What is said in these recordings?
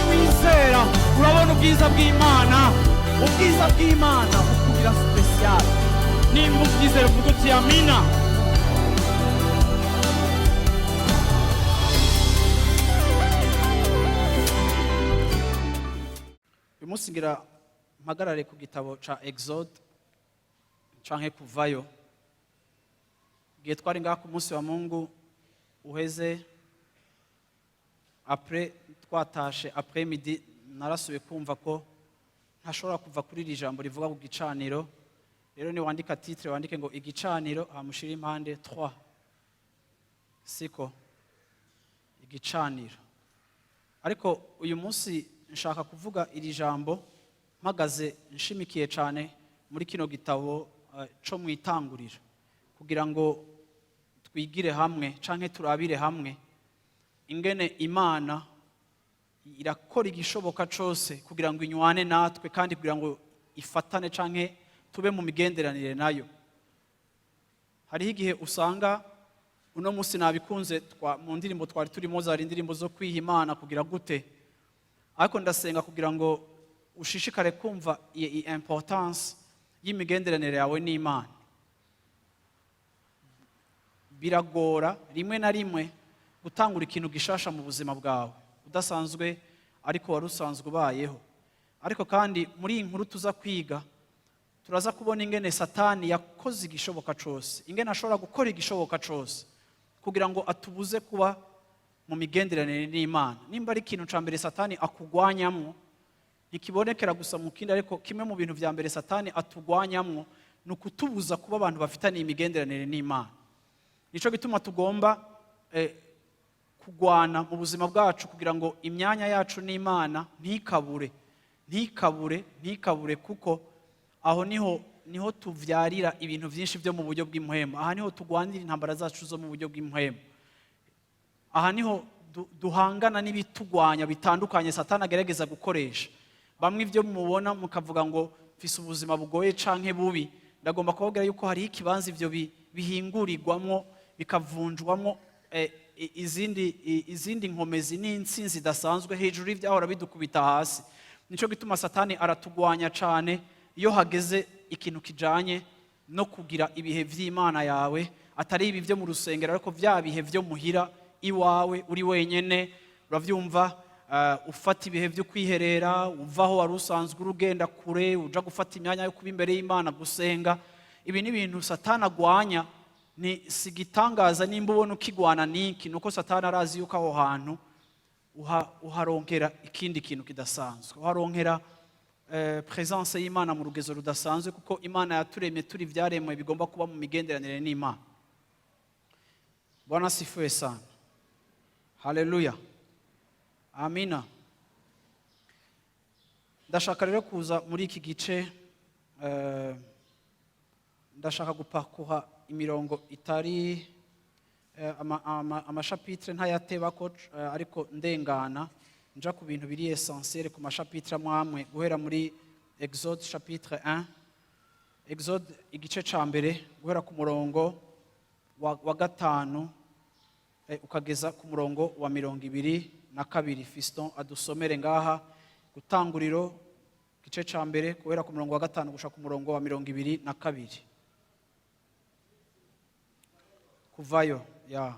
wizera urabona ubwiza bw'Imana, ubwiza bw'Imana bukugira special. Nimba ubyizera uvuga uti amina. Uyu munsi ngira mpagarare ku gitabo ca Exode canke kuvayo. Igihe twari ngaha ku munsi wa Mungu uheze, après twatashe après midi, narasubiye kumva ko ntashobora kuva kuri iri jambo rivuga ku gicaniro. Rero ni wandika titre wandike ngo igicaniro hamushira impande 3. Siko igicaniro. Ariko uyu munsi nshaka kuvuga iri jambo mpagaze nshimikiye cyane muri kino gitabo cyo mu itanguriro, kugira ngo twigire hamwe canke turabire hamwe ingene Imana irakora igishoboka cyose kugira ngo inywane natwe, kandi kugira ngo ifatane canke tube mu migenderanire nayo. Hariho igihe usanga uno munsi nabikunze mu ndirimbo twari turimo zari indirimbo zo kwiha Imana kugira gute, ariko ndasenga kugira ngo ushishikare kumva iyi importance y'imigenderanire yawe n'Imana. Biragora rimwe na rimwe gutangura ikintu gishasha mu buzima bwawe udasanzwe ariko wari usanzwe ubayeho. Ariko kandi muri iyi nkuru tuza kwiga turaza kubona ingene Satani yakoze igishoboka cyose, ingene ashobora gukora igishoboka cyose kugira ngo atubuze kuba mu migenderanire n'Imana. Nimba ari ikintu ca mbere Satani akugwanyamwo, ntikibonekera gusa mu kindi, ariko kimwe mu bintu vya mbere Satani atugwanyamwo ni ukutubuza kuba abantu bafitaniye imigenderanire n'Imana. Nico gituma tugomba kugwana mu buzima bwacu kugira ngo imyanya yacu n'Imana ntikabure, kuko aho niho tuvyarira ibintu byinshi byo mu buryo bw'impwemu. Aha niho tugwanira intambara zacu zo mu buryo bw'impwemu. Aha niho duhangana n'ibitugwanya bitandukanye Satani agerageza gukoresha. Bamwe ibyo mubona mukavuga ngo mfise ubuzima bugoye canke bubi, ndagomba kubabwira yuko hari ikibanza ivyo bihingurirwamo bikavunjwamo izindi nkomezi n'intsinzi zidasanzwe hejuru y'ivyahora bidukubita hasi. Nico gituma Satani aratugwanya cane iyo hageze ikintu kijanye no kugira ibihe vy'Imana yawe, atari ibi byo mu rusengero ariko vya bihe vyo muhira iwawe uri wenyene. Uravyumva, ufata ibihe byo kwiherera, uvaho wari usanzwe urugenda kure uja gufata imyanya yo kuba imbere y'Imana gusenga. Ibi ni ibintu Satani agwanya. Ni sigitangaza nimba ubona ukigwana niki, nuko Satani arazi yuko aho hantu uharonkera ikindi kintu kidasanzwe, uharonkera presence y'Imana mu rugezo rudasanzwe, kuko Imana yaturemye turi vyaremwe bigomba kuba mu migenderanire n'Imana. Bwana sifiwe sana. Haleluya. Amina. Ndashaka rero kuza muri iki gice, ndashaka gupakuha imirongo itari amashapitre ntayatebako, ariko ndengana nja ku bintu biri essentiel ku mashapitre amwe guhera muri Exode chapitre 1. Exode igice ca mbere guhera ku murongo wa 5 ukageza ku murongo wa 22. Fiston adusomere ngaha gutanguriro igice ca mbere guhera ku murongo wa 5 gushaka ku murongo wa 22. Kuvayo ya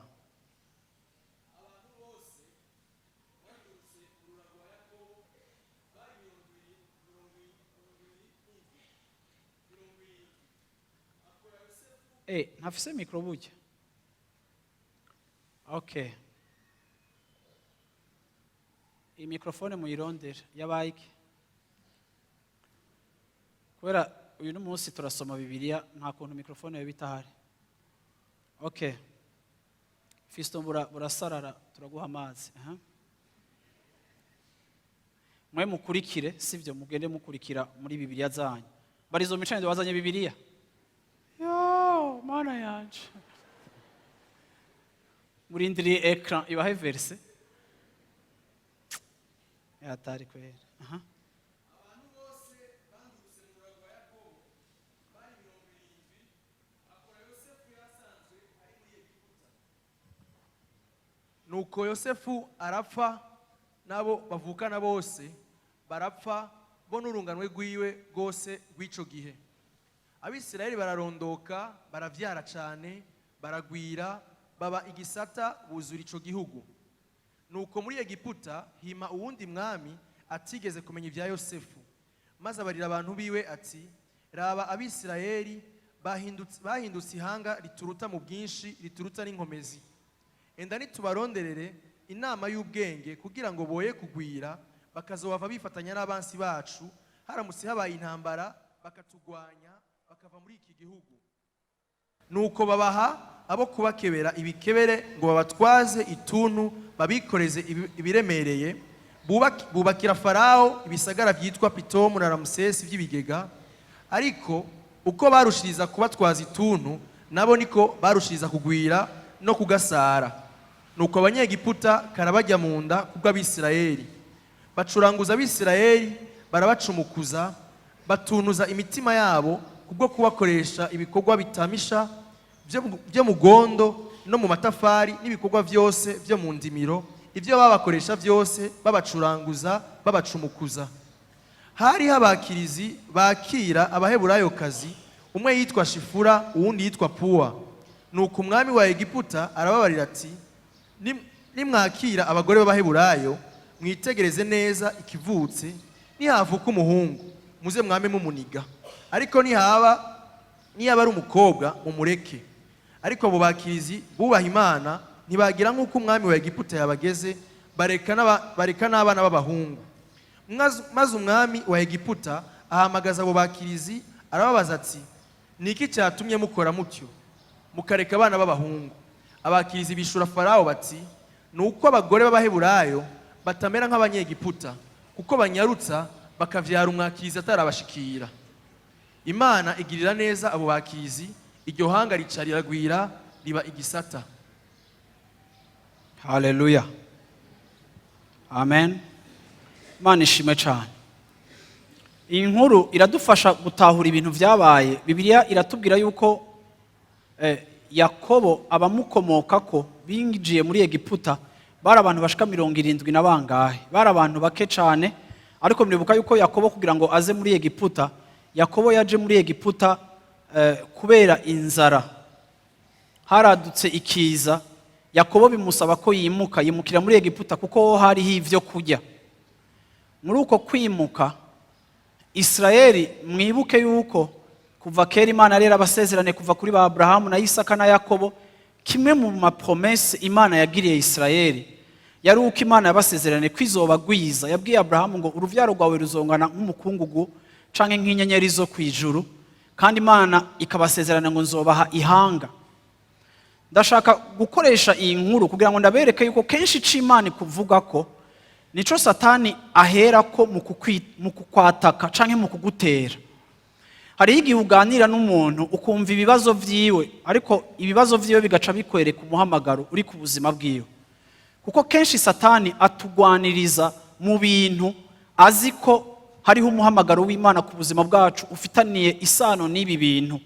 ntafise mikro buke. Okay, iyi mikrofone muyirondere yabayike, kubera uyu n'umunsi turasoma Bibiliya nta kuntu mikrofone yo bitahari. Okay, Fiston burasarara turaguha amazi. Mwe mukurikire, sivyo mugende mukurikira muri Bibiliya zanyu. Barizo micane wazanye Bibiliya. Yo, mana yanje. Murindiriye ekran ibahe verse. Yatari kwera. nuko yosefu arapfa, nabo bavukana bose barapfa, bo n'urunganwe rwiwe rwose rw'ico gihe. Abisirayeli bararondoka, baravyara cane, baragwira, baba igisata, buzura ico gihugu. Nuko muri Egiputa hima uwundi mwami atigeze kumenya ivya Yosefu, maze abarira abantu biwe ati, raba Abisirayeli bahindutse ihanga rituruta mu bwinshi, rituruta n'inkomezi. Enda nitubaronderere inama y'ubwenge kugira ngo boye kugwira, bakazobava bifatanya n'abansi bacu, haramutse habaye intambara bakatugwanya, bakava muri iki gihugu. Nuko babaha abo kubakebera ibikebere ngo babatwaze ituntu, babikoreze ibiremereye, bubakira Farawo ibisagara vyitwa Pitomu na Ramsesi vy'ibigega. Ariko uko barushiriza kubatwaza ituntu, nabo niko barushiriza kugwira no kugasara. Nuko abanyegiputa karabajya mu nda kubw'Abisirayeli, bacuranguza Abisirayeli, barabacumukuza, batunuza imitima yabo kubwo kubakoresha ibikorwa bitamisha byo mu gondo no mu matafari n'ibikorwa byose byo mu ndimiro, ibyo babakoresha byose babacuranguza, babacumukuza. Hari abakirizi bakira abaheburayokazi, umwe yitwa Shifura, uwundi yitwa Puwa. Nuko umwami wa Egiputa arababarira ati, nimwakira abagore b'abaheburayo, mwitegereze neza ikivutse, nihavuka umuhungu muze mwame mumuniga, ariko niyaba ari umukobwa mumureke. Ariko abo bakirizi bubaha Imana ntibagira nk'uko umwami wa Egiputa yabageze, bareka n'abana b'abahungu. Maze umwami wa Egiputa ahamagaza abo bakirizi, arababaza ati, niki cyatumye mukora mutyo mukareka abana b'abahungu? Abakirizi bishura Farawo bati, nuko abagore b'abaheburayo batamera nk'abanyegiputa, kuko banyarutsa bakavyara umwakirizi atarabashikira. Imana igirira neza abo bakirizi, iryo hanga rica riragwira, riba igisata. Haleluya, amen. Imana ishimwe cyane. Iyi nkuru iradufasha gutahura ibintu vyabaye. Bibiliya iratubwira yuko Yakobo abamukomokako binjiye muri Egiputa bari abantu bashika 70 na bangahe, bari abantu bake cyane. Ariko muribuka yuko Yakobo kugira ngo aze muri Egiputa, Yakobo yaje muri Egiputa kubera inzara. Haradutse ikiza, Yakobo bimusaba ko yimukira muri Egiputa kuko hariho ivyo kurya. Muri uko kwimuka, Israeli mwibuke yuko kuva kera Imana rero abasezerane kuva kuri ba Abrahamu na Isaka na Yakobo, kimwe mu promesse Imana yagiriye Israeli yari uko Imana yabasezerane kwizobagwiza. Yabwiye Abrahamu ngo uruvyaro rwawe ruzongana nk'umukungugu canke nk'inyenyeri zo kwijuru, kandi Imana ikabasezerana ngo nzobaha ihanga. Ndashaka gukoresha iyi nkuru kugira ngo ndabereke yuko kenshi c'Imana kuvuga ko nico Satani ahera ko mu kukwataka canke mu kugutera. Hari igihe uganira n'umuntu ukumva ibibazo vyiwe, ariko ibibazo vyiwe bigaca bikwereka umuhamagaro uri ku buzima bwiwe. Kuko kenshi Satani atugwaniriza mu bintu azi ko hariho umuhamagaro w'Imana ku buzima bwacu ufitaniye isano n'ibi bintu.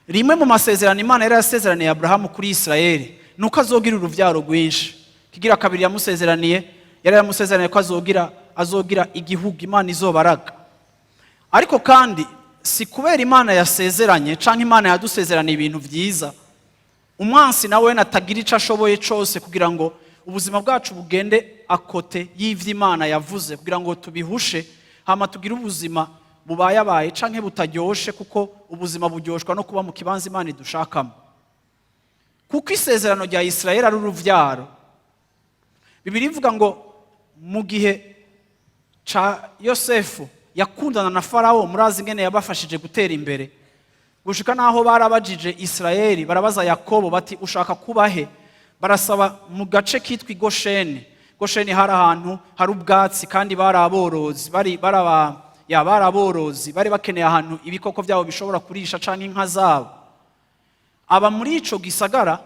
Rimwe mu masezerano Imana yari yasezeraniye Abrahamu kuri Israeli nuko azogira uruvyaro rwinshi. Kigira kabiri yamusezeraniye, yari yamusezeraniye ko azogira igihugu Imana izobaraga. Ariko kandi si kubera Imana yasezeranye canke Imana yadusezeraniye ibintu vyiza, umwansi nawe natagira ico ashoboye cose kugira ngo ubuzima bwacu bugende akote y'ivyo Imana yavuze, kugira ngo tubihushe hama tugire ubuzima bubayabaye canke butaryoshe, kuko ubuzima buryoshwa no kuba mu kibanza Imana idushakamo. Kuko isezerano rya Israeli ari uruvyaro. Bibiliya ivuga ngo mu gihe ca Yosefu yakundana na Farawo, murazi ingene yabafashije gutera imbere, gushika naho barabajije Israeli, barabaza Yakobo bati ushaka kubahe? Barasaba mu gace kitwa Gosheni. Gosheni hari ahantu hari ubwatsi, kandi baraborozi, baraborozi bari bakeneye ahantu ibikoko byabo bishobora kurisha canke inka zabo. Aba muri ico gisagara,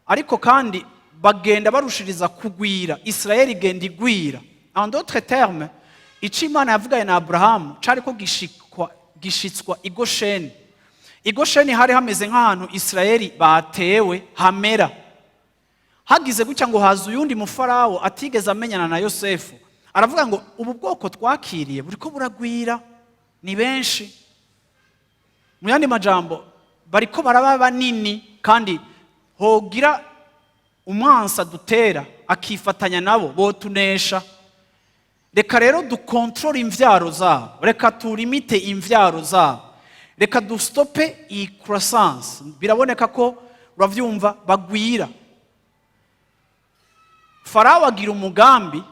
ariko kandi bagenda barushiriza kugwira. Israeli igenda igwira. En d'autres termes, ico Imana yavuganye na Abrahamu cari ko gishitswa i Gosheni. I Gosheni hari hameze nk'ahantu Israeli batewe hamera. hagize gutya ngo haza uyundi mufarawo atigeze amenyana na Yosefu, aravuga ngo ubu bwoko twakiriye buriko buragwira, ni benshi. Mu yandi majambo bariko baraba banini, kandi hogira umwansa dutera akifatanya nabo botunesha. Reka rero dukontrole imvyaro zabo, reka tulimite imvyaro zabo, reka dustope iyi croissance. Biraboneka ko uravyumva bagwira. Farawo agira umugambi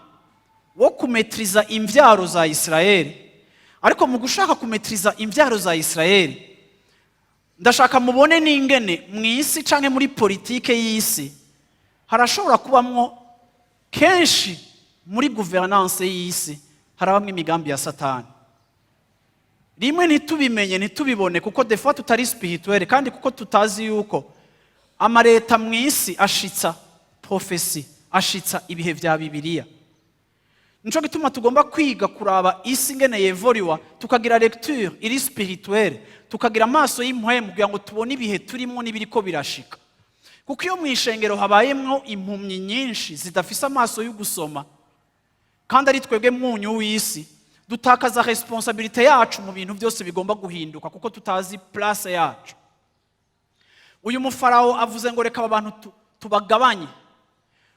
wo kumetriza imvyaro za Israeli, ariko mu gushaka kumetriza imvyaro za Israeli, ndashaka mubone n'ingene mw'isi canke muri politike y'isi harashobora kubamwo kenshi muri gouvernance y'isi harabamwe imigambi ya Satani. Rimwe ntitubimenye ntitubibone kuko des fois tutari spirituel, kandi kuko tutazi yuko amareta mw'isi ashitsa prophecy, ashitsa ibihe vya Bibiliya. Nico gituma tugomba kwiga kuraba isi ngene yevoriwa, tukagira lecture iri spirituelle, tukagira amaso y'impwemu kugira ngo tubone ibihe turimo n'ibiriko birashika. Kuko iyo mw'ishengero habayemwo impumyi nyinshi zidafise amaso yo gusoma, kandi ari twebwe mwunyu w'isi, dutakaza responsabilité yacu mu bintu byose bigomba guhinduka kuko tutazi place yacu. Uyu mufarawo avuze ngo reka abantu tubagabanye.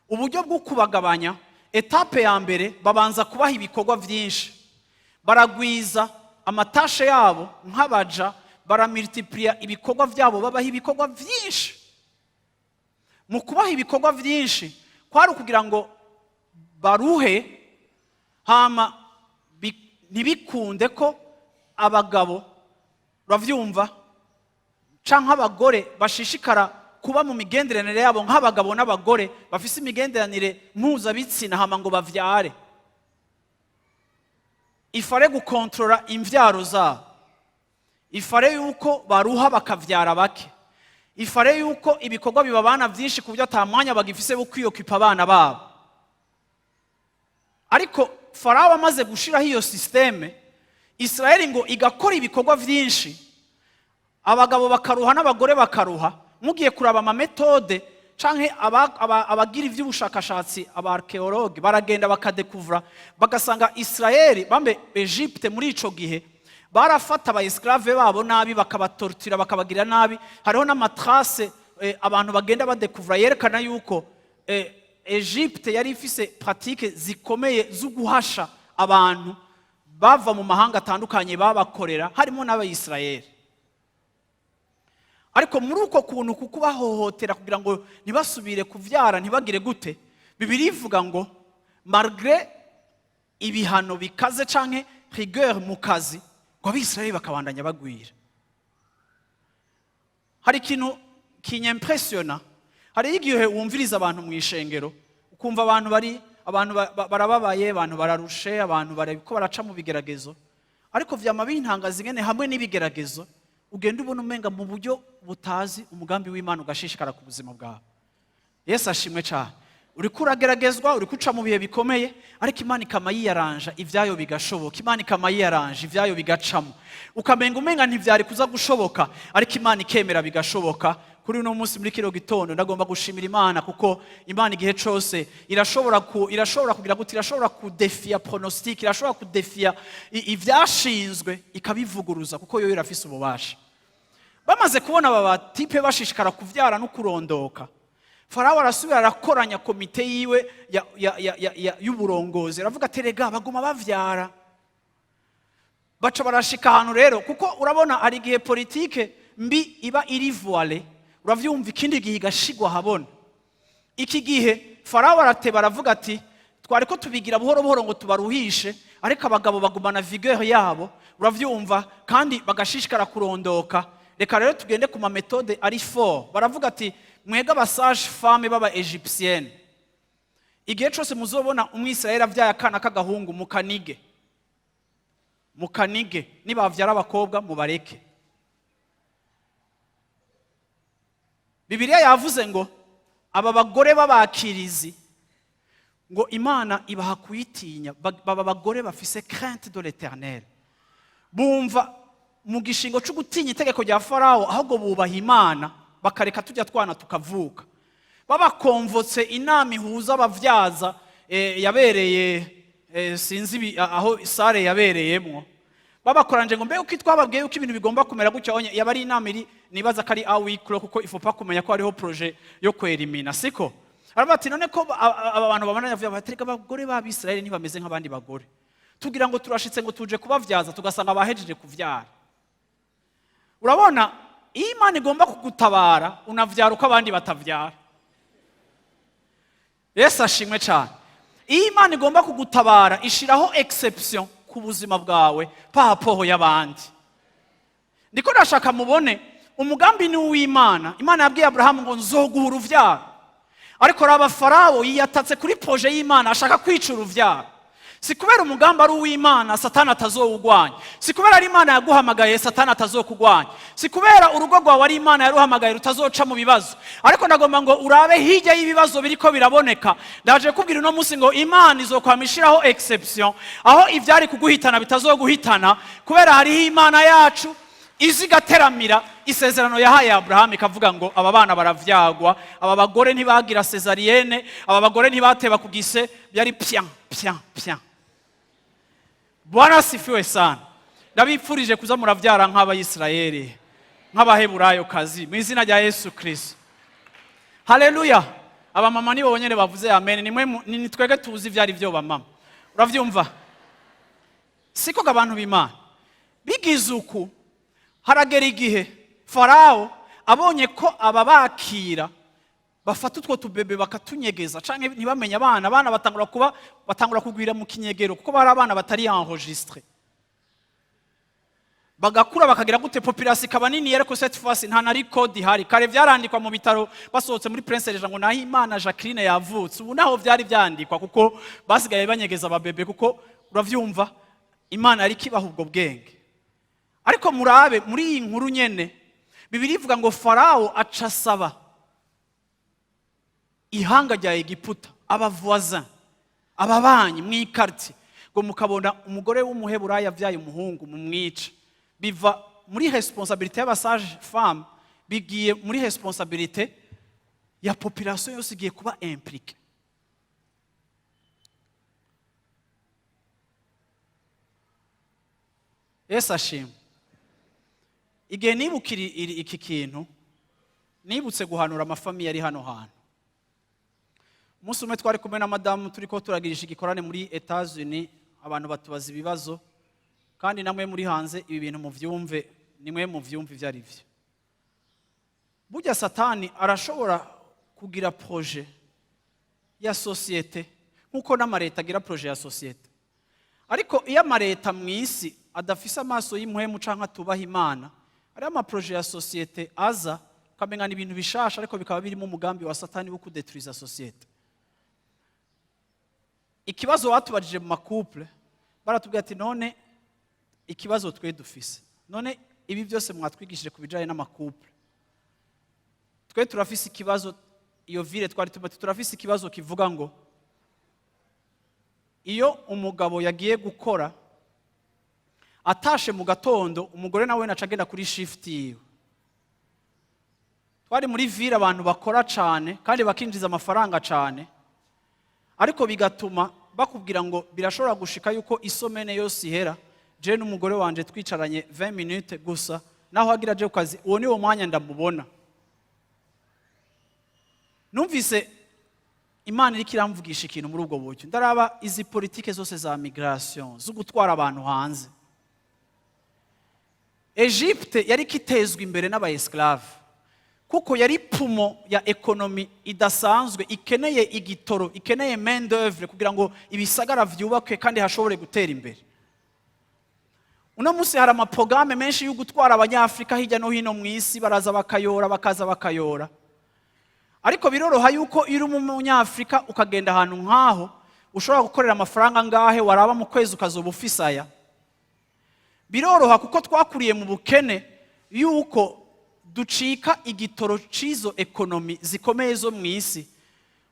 Uburyo bwo kubagabanya, etape ya mbere babanza kubaha ibikorwa byinshi, baragwiza amatashe yabo nk'abaja, baramultiplier ibikorwa byabo, babaha ibikorwa byinshi. Mu kubaha ibikorwa byinshi kwari ukugira ngo baruhe, hama ntibikunde ko abagabo uravyumva canke abagore bashishikara kuba mu migenderanire yabo nk'abagabo n'abagore bafise imigenderanire mpuzabitsina hama ngo bavyare. Ifare gukontrola imvyaro zabo, ifare yuko baruha bakavyara bake, ifare yuko ibikorwa bibabana byinshi ku buryo ata mwanya bagifise wo kwiyokipa abana babo. Ariko Farawo amaze gushiraho iyo systeme, Israeli ngo igakora ibikorwa byinshi, abagabo bakaruha n'abagore bakaruha. Mugiye kuraba ama metode canke abagira ivy'ubushakashatsi, aba archéologue baragenda bakadekuvura bagasanga Israeli bambe Egypte muri ico gihe barafata aba esclave babo nabi, bakabatortira bakabagira nabi. Hariho n'amatrace abantu bagenda badekuvura yerekana yuko Egypte yari ifise pratique zikomeye zo guhasha abantu bava mu mahanga atandukanye babakorera, harimo n'abayisraeli. Ariko muri uko kuntu kukubahohotera kugira ngo ntibasubire kuvyara ntibagire gute, Bibiliya ivuga ngo malgré ibihano bikaze canke rigueur mu kazi, ngo abisirayeli bakabandanya bagwira. Hari ikintu kinyempressiona, hari igihe wumviriza abantu mu ishengero ukumva abantu barababaye, abantu bararushe, abantu bariko baraca mu bigeragezo, ariko vyama bintangaza ingene hamwe n'ibigeragezo ugenda ubona umenga mu buryo butazi umugambi w'Imana ugashishikara ku buzima bwawe. Yesu ashimwe cyane. Uriko urageragezwa, uriko uca mu bihe bikomeye, ariko Imana ikama yiyaranja ivyayo bigashoboka, Imana ikama yiyaranja ivyayo bigacamo, ukamenga umenga ntivyari kuza gushoboka, ariko Imana ikemera bigashoboka. Kuri uno munsi muri kino gitondo ndagomba gushimira Imana, kuko Imana igihe cyose irashobora kugira gute, irashobora kudefia pronostic, irashobora kudefia ivyashinzwe ikabivuguruza, kuko yo irafise ububasha. Bamaze kubona aba batipe bashishikara kuvyara no kurondoka, Farawo arasubira arakoranya komite yiwe y'uburongozi, aravuga ati rega baguma bavyara. Baca barashika ahantu rero, kuko urabona ari igihe politike mbi iba iri voile, uravyumva ikindi gihe igashigwa habona. Iki gihe Farawo arateba aravuga ati twariko tubigira buhoro buhoro ngo tubaruhishe, ariko abagabo bagumana vigueur yabo, uravyumva, kandi bagashishikara kurondoka. Reka rero tugende ku ma metode ari fort. Baravuga ati mwega abasage femme baba Egyptienne, igihe cyose muzobona umwisirayeli avyaye akana k'agahungu mukanige, nibavyara abakobwa mubareke. Bibiliya yavuze ngo aba bagore b'abakirizi ngo Imana ibaha kuyitinya, baba bagore bafise crainte de l'Éternel, bumva mu gishingo cyo gutinya itegeko rya Farawo, ahubwo bubaha Imana, bakareka tujya twana tukavuka. babakomvotse inama ihuza abavyaza yabereye sinzi aho sare yabereyemwo, babakoranje ngo mbe uko twababwiye uko ibintu bigomba kumera gutya, yaba ari inama iri nibaza ko ari awikro, kuko ifopa kumenya ko hariho projet yo kwerimina, siko aravuga ati none ko aba bantu babana yavuye batereka abagore b'Abisirayeli ntibameze nk'abandi bagore, tugira ngo turashitse ngo tuje kubavyaza tugasanga bahejeje kuvyara. Urabona, iyo Imana igomba kugutabara unavyara uko abandi batavyara. Yesu ashimwe cyane. Iyo Imana igomba kugutabara ishiraho exception ku buzima bwawe papoho y'abandi. Ndiko ndashaka mubone umugambi ni uw'Imana. Imana yabwiye Abrahamu ngo nzoguha uruvyaro, ariko raba Farawo yiyatatse kuri projet y'Imana ashaka kwica uruvyaro. Si kubera umugambi ari uw'Imana Satani atazowugwanya, si kubera ari Imana yaguhamagaye Satani atazokugwanya, si kubera urugo rwawe ari Imana yaruhamagaye rutazoca mu bibazo. Ariko ndagomba ngo urabe hirya y'ibibazo biriko biraboneka, ndaje kubwira uno munsi ngo Imana izokwamishiraho exception aho ivyari kuguhitana bitazoguhitana, kubera hariho Imana yacu izigateramira isezerano yahaye Abrahamu ikavuga ngo aba bana baravyagwa, aba bagore ntibagira cesarienne, aba bagore ntibateba kugise, byari pya pya pya. Bwana sifiwe sana. Ndabipfurije kuza muravyara nk'Abayisirayeli, nk'Abaheburayo kazi mu izina rya Yesu Kristo. Haleluya. Aba mama nibo bonyene bavuze amen. Ni twege tuzi vyari byo ba mama. Uravyumva? Siko abantu b'Imana bigize uku, haragera igihe Farao abonye ko ababakira bafata utwo tubebe bakatunyegeza canke ntibamenye abana batangura kugwira mu kinyegero, kuko bari abana batari enregistré, bagakura bakagira gute population ikaba nini, ariko cette fois nta na record ihari. Kare vyarandikwa mu bitaro basohotse muri Prince Regent ngo naho Imana Jacqueline yavutse, ubu naho vyari vyandikwa kuko basigaye banyegeza ababebe, kuko uravyumva Imana yari kibaha ubwo bwenge. Ariko murabe muri iyi nkuru nyene Bibiliya ivuga ngo Farao aca asaba ihanga rya Egiputa, aba voisin, ababanyi mw'ikarti, ngo mukabona umugore w'umuheburayo avyaye umuhungu mu mwica. Biva muri responsabilité y'abasage femme bigiye muri responsabilité ya population yose igiye kuba impliquée. Yesu ashimwe. Igihe nibukiri iki kintu, nibutse guhanura amafamiye ari hano hantu. Umunsi umwe twari kumwe na madamu turiko turagirisha igikorane muri Etats-Unis, abantu batubaza ibibazo, kandi namwe muri hanze ibi bintu muvyumve, nimwe muvyumve ivyo ari vyo. Burya Satani arashobora kugira projet ya societe nkuko n'amareta agira projet ya societe. Ariko iyo amareta mw'isi adafise amaso y'impuhemu canke atubaha Imana, ari amaprojet ya societe aza kamenga ni ibintu bishasha, ariko bikaba birimo umugambi wa Satani wo kudetruiza societe. Ikibazo watubajije mu makouple baratubwira ati none ikibazo twe dufise, none ibi byose mwatwigishije kubijanye n'amakouple, twe turafise ikibazo, iyo vile twari turafise ikibazo kivuga ngo iyo umugabo yagiye gukora atashe mu gatondo, umugore nawe naca agenda kuri shift yiwe. Twari muri vile abantu bakora cane kandi bakinjiza amafaranga cane, ariko bigatuma bakubwira ngo birashobora gushika yuko isomene yose ihera je n'umugore wanje twicaranye 20 minutes gusa, naho agira je ukazi uwo ni wo mwanya ndamubona. Numvise Imana iri kiramvugisha ikintu muri ubwo buryo. Ndaraba izi politike zose za migration zo gutwara abantu hanze. Egypte yari kitezwe imbere n'abaesclave, kuko yari pumo ya ekonomi idasanzwe, ikeneye igitoro, ikeneye main d'œuvre kugira ngo ibisagara vyubakwe kandi hashobore gutera imbere. Uno munsi hari amaprograme menshi yo gutwara abanyafrika hirya no hino mw'isi, baraza bakayora. Ariko biroroha yuko iri umunyafrika ukagenda ahantu nkaho ushobora gukorera amafaranga ngahe, waraba mu kwezi ukazoba ufisaya. Biroroha kuko twakuriye mu bukene yuko ducika igitoro cizo ekonomi zikomeye zo mw'isi,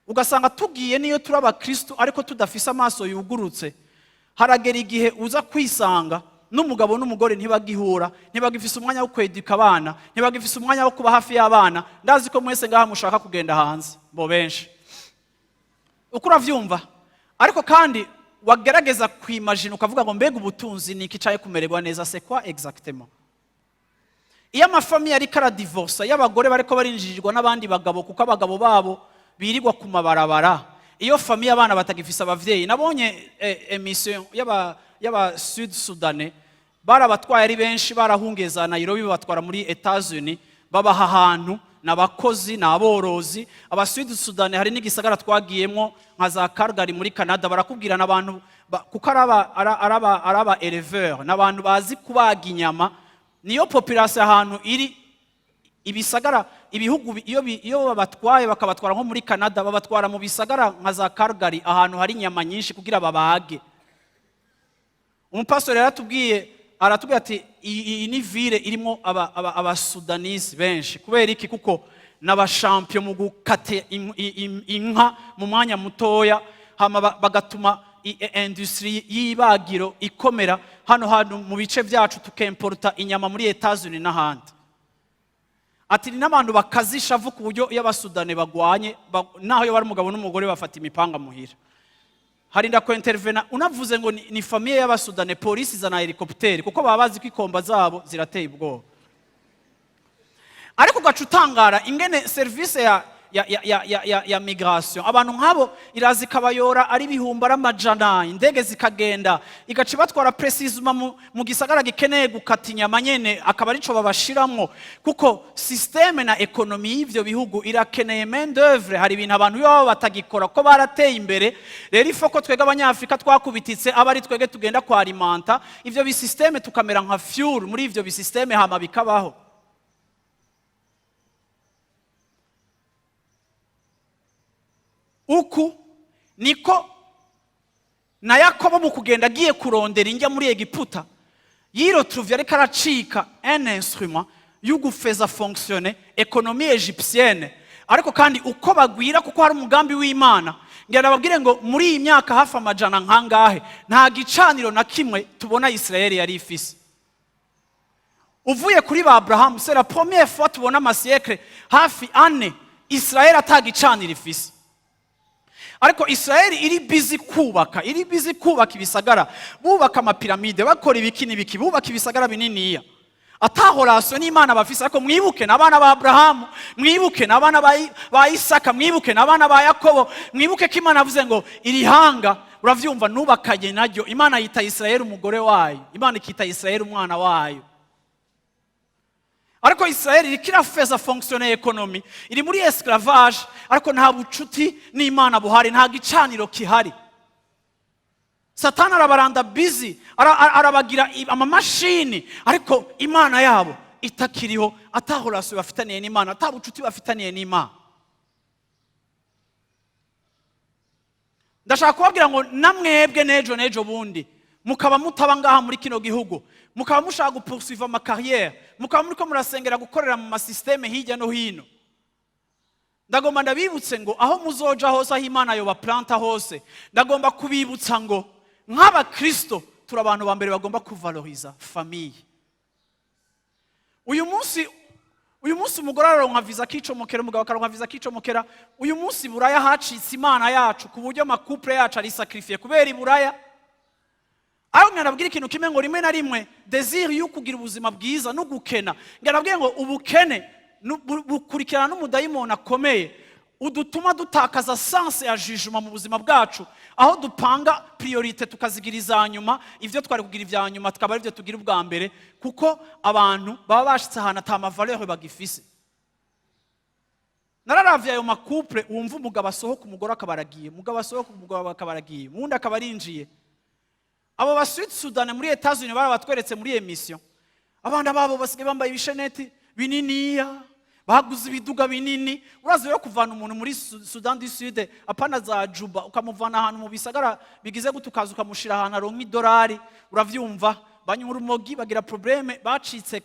ugasanga tugiye niyo turaba Kristo ariko tudafise amaso yugurutse. Haragera igihe uza kwisanga n'umugabo n'umugore ntibagihura, ntibagifise umwanya wo kweduka abana, ntibagifise umwanya wo kuba hafi y'abana. Ndazi ko mwese ngaha mushaka kugenda hanze bo benshi, uko uravyumva. Ariko kandi wagerageza kwimagine ukavuga ngo mbega ubutunzi ni iki caye kumererwa neza, c'est quoi exactement? Iyo amafamiye ariko aradivorsa, y'abagore bariko barinjirirwa n'abandi bagabo kuko abagabo babo birirwa ku mabarabara, iyo famiye abana batagifise abavyeyi. Nabonye emission y'aba Sud Sudanais barabatwaye ari benshi, barahungeza Nairobi batwara muri Etats-Unis, babaha ahantu n'abakozi n'aborozi. Aba Sud Sudanais hari n'igisagara twagiyemo nka za Calgary muri Canada, barakubwira n'abantu kuko araba éleveur, n'abantu bazi kubaga inyama. Niyo population ahantu iri ibisagara, ibihugu iyo babatwaye bakabatwara nko muri Canada, babatwara mu bisagara nka za Calgary ahantu hari inyama nyinshi kugira babage. Umupastori aratubwiye ati iyi ni ville irimo aba Sudanese benshi. Kubera iki? Kuko n'abashampion mu gukata inka mu mwanya mutoya, hama bagatuma industry y'ibagiro ikomera hano mu bice byacu, tukemporta inyama muri Etats-Unis n'ahandi. Ati ni n'abantu bakazisha vuga ku buryo iyo abasudane bagwanye naho yo bari umugabo n'umugore bafata imipanga muhira. Harinda ko intervena unavuze ngo ni famiye y'abasudane, polisi zana helicopter kuko baba bazi ko ikomba zabo zirateye ubwoba. Ariko gacutangara ingene service ya migration abantu nkabo irazi kabayora ari bihumba ramajana, indege zikagenda igaci batwara precisement mu gisagara gikeneye gukata inyama nyene, akaba arico babashiramwo kuko systeme na ekonomi y'ivyo bihugu irakeneye main d'œuvre. Hari ibintu abantu yo batagikora ko barateye imbere. Rero ifoko twega abanyafrika twakubititse abari twege tugenda kwa alimenta ivyo bi systeme tukamera nka fuel muri ivyo bi systeme hama bikabaho. Uku niko na Yakobo mu kugenda agiye kurondera injya muri Egiputa yirotruvye ariko aracika un instrument y'ugufeza fonctionner économie égyptienne. Ariko kandi uko bagwira kuko hari umugambi w'Imana, ngira babwire ngo muri iyi myaka hafi amajana nkangahe nta gicaniro na kimwe tubona Israël yari ifise. Uvuye kuri ba Abraham, c'est la première fois tubona amasiècle hafi ane Israël atagicaniro ifise. Ariko Israel iri busy kubaka ibisagara, bubaka amapiramide, bakora ibiki bubaka ibisagara bininiya. Atahorasyo n'Imana bafise. Ariko mwibuke n'abana ba Abraham, mwibuke n'abana ba Isaka, mwibuke n'abana ba Yakobo, mwibuke ko Imana avuze ngo iri hanga uravyumva nubakaye naryo. Imana yita Israel umugore wayo, Imana ikita Israel umwana wayo. Ariko Israel iri kirafeza fonctionner economy, iri muri esclavage, ariko nta bucuti n'Imana buhari, nta gicaniro kihari. Satani arabaranda busy, arabagira amamashini, ariko Imana yabo itakiriho, atahorasyo bafitaniye n'Imana, atabucuti bafitaniye n'Imana. Ndashaka kubabwira ngo namwebwe nejo bundi mukaba mutaba ngaha muri kino gihugu, mukaba mushaka gupoursuivre ma carrière, mukaba muriko murasengera gukorera mu masysteme hirya no hino. Ndagomba ndabibutse ngo aho muzoja hose, aho Imana yo baplanta hose, ndagomba kubibutsa ngo nk'aba Kristo turi abantu ba mbere bagomba kuvaloriza famille. Uyu munsi umugore aronka visa kicomokera, umugabo akaronka visa kicomokera. Uyu munsi buraya hacitse Imana yacu ku buryo amakouple yacu ari sacrifier kubera iburaya. Aho ngarabwira ikintu kimwe ngo rimwe na rimwe desire yo kugira ubuzima bwiza no gukena, ngarabwira ngo ubukene bukurikirana n'umudayimoni akomeye udutuma dutakaza sense ya jugement mu buzima bwacu, aho dupanga priorite tukazigiriza nyuma ivyo twari kugira ivya nyuma tukaba arivyo tugira ubwa mbere, kuko abantu baba bashitse ahantu atama valeur bagifise. Nararavye ayo makouple wumva umugabo asohoka umugore akabaragiye, umugabo asohoka umugabo akabaragiye, mundi akabarinjiye. Abo ba Sud Sudan muri Etats-Unis barabatweretse muri emission, abana babo basigaye bambaye ibisheneti bininiya, baguze ibiduga binini. Urazi yo kuvana umuntu muri Sudan du Sud apana za Juba ukamuvana ahantu mu bisagara bigize gutukaza ukamushira ahantu aronka $1, uravyumva banyura urumogi bagira probleme, bacitse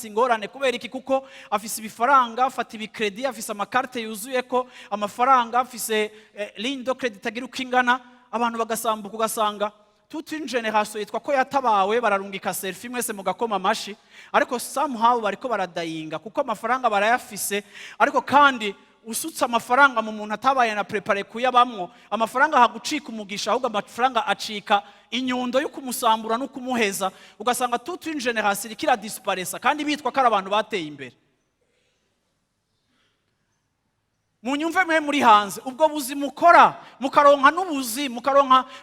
ingorane. Kubera iki? Kuko afise ibifaranga, afata ibicredit, afise amakarte yuzuye ko amafaranga, afise ligne de credit tagira ukingana. Abantu bagasambuka ugasanga toute une génération yitwa ko yatabawe bararungika selfie mwese mugakoma amashi ariko somehow bariko baradayinga kuko amafaranga barayafise ariko kandi usutse amafaranga mu muntu atabaye na prepare kuyabamwo amafaranga hagucika umugisha ahubwo amafaranga acika inyundo yo kumusambura no kumuheza ugasanga toute une génération ikira disparaître kandi bitwa ko ari abantu bateye imbere. Munyumve mwe muri hanze ubwo buzi mukora mukaronka n'ubuzi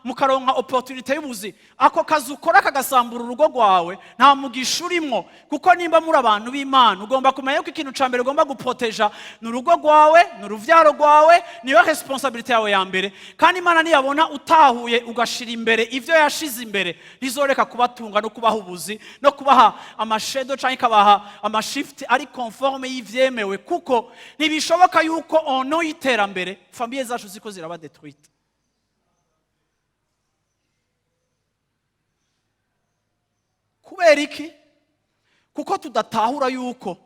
mukaronka opportunité y'ubuzi ako kazi ukora kagasambura urugo rwawe nta mugisha urimo kuko nimba muri abantu b'Imana ugomba kumenya ko ikintu ca mbere ugomba guproteja n'urugo rwawe n'uruvyaro rwawe niyo responsabilité yawe ya mbere kandi Imana niyabona utahuye ugashira imbere ivyo yashize imbere rizoreka kubatunga no kubaha ubuzi no kubaha amashedo canke kabaha amashift ari conforme y'ivyemewe kuko ntibishoboka yuko ono iterambere famille zacu ziko ziraba détruite. Kubera iki? Kuko tudatahura yuko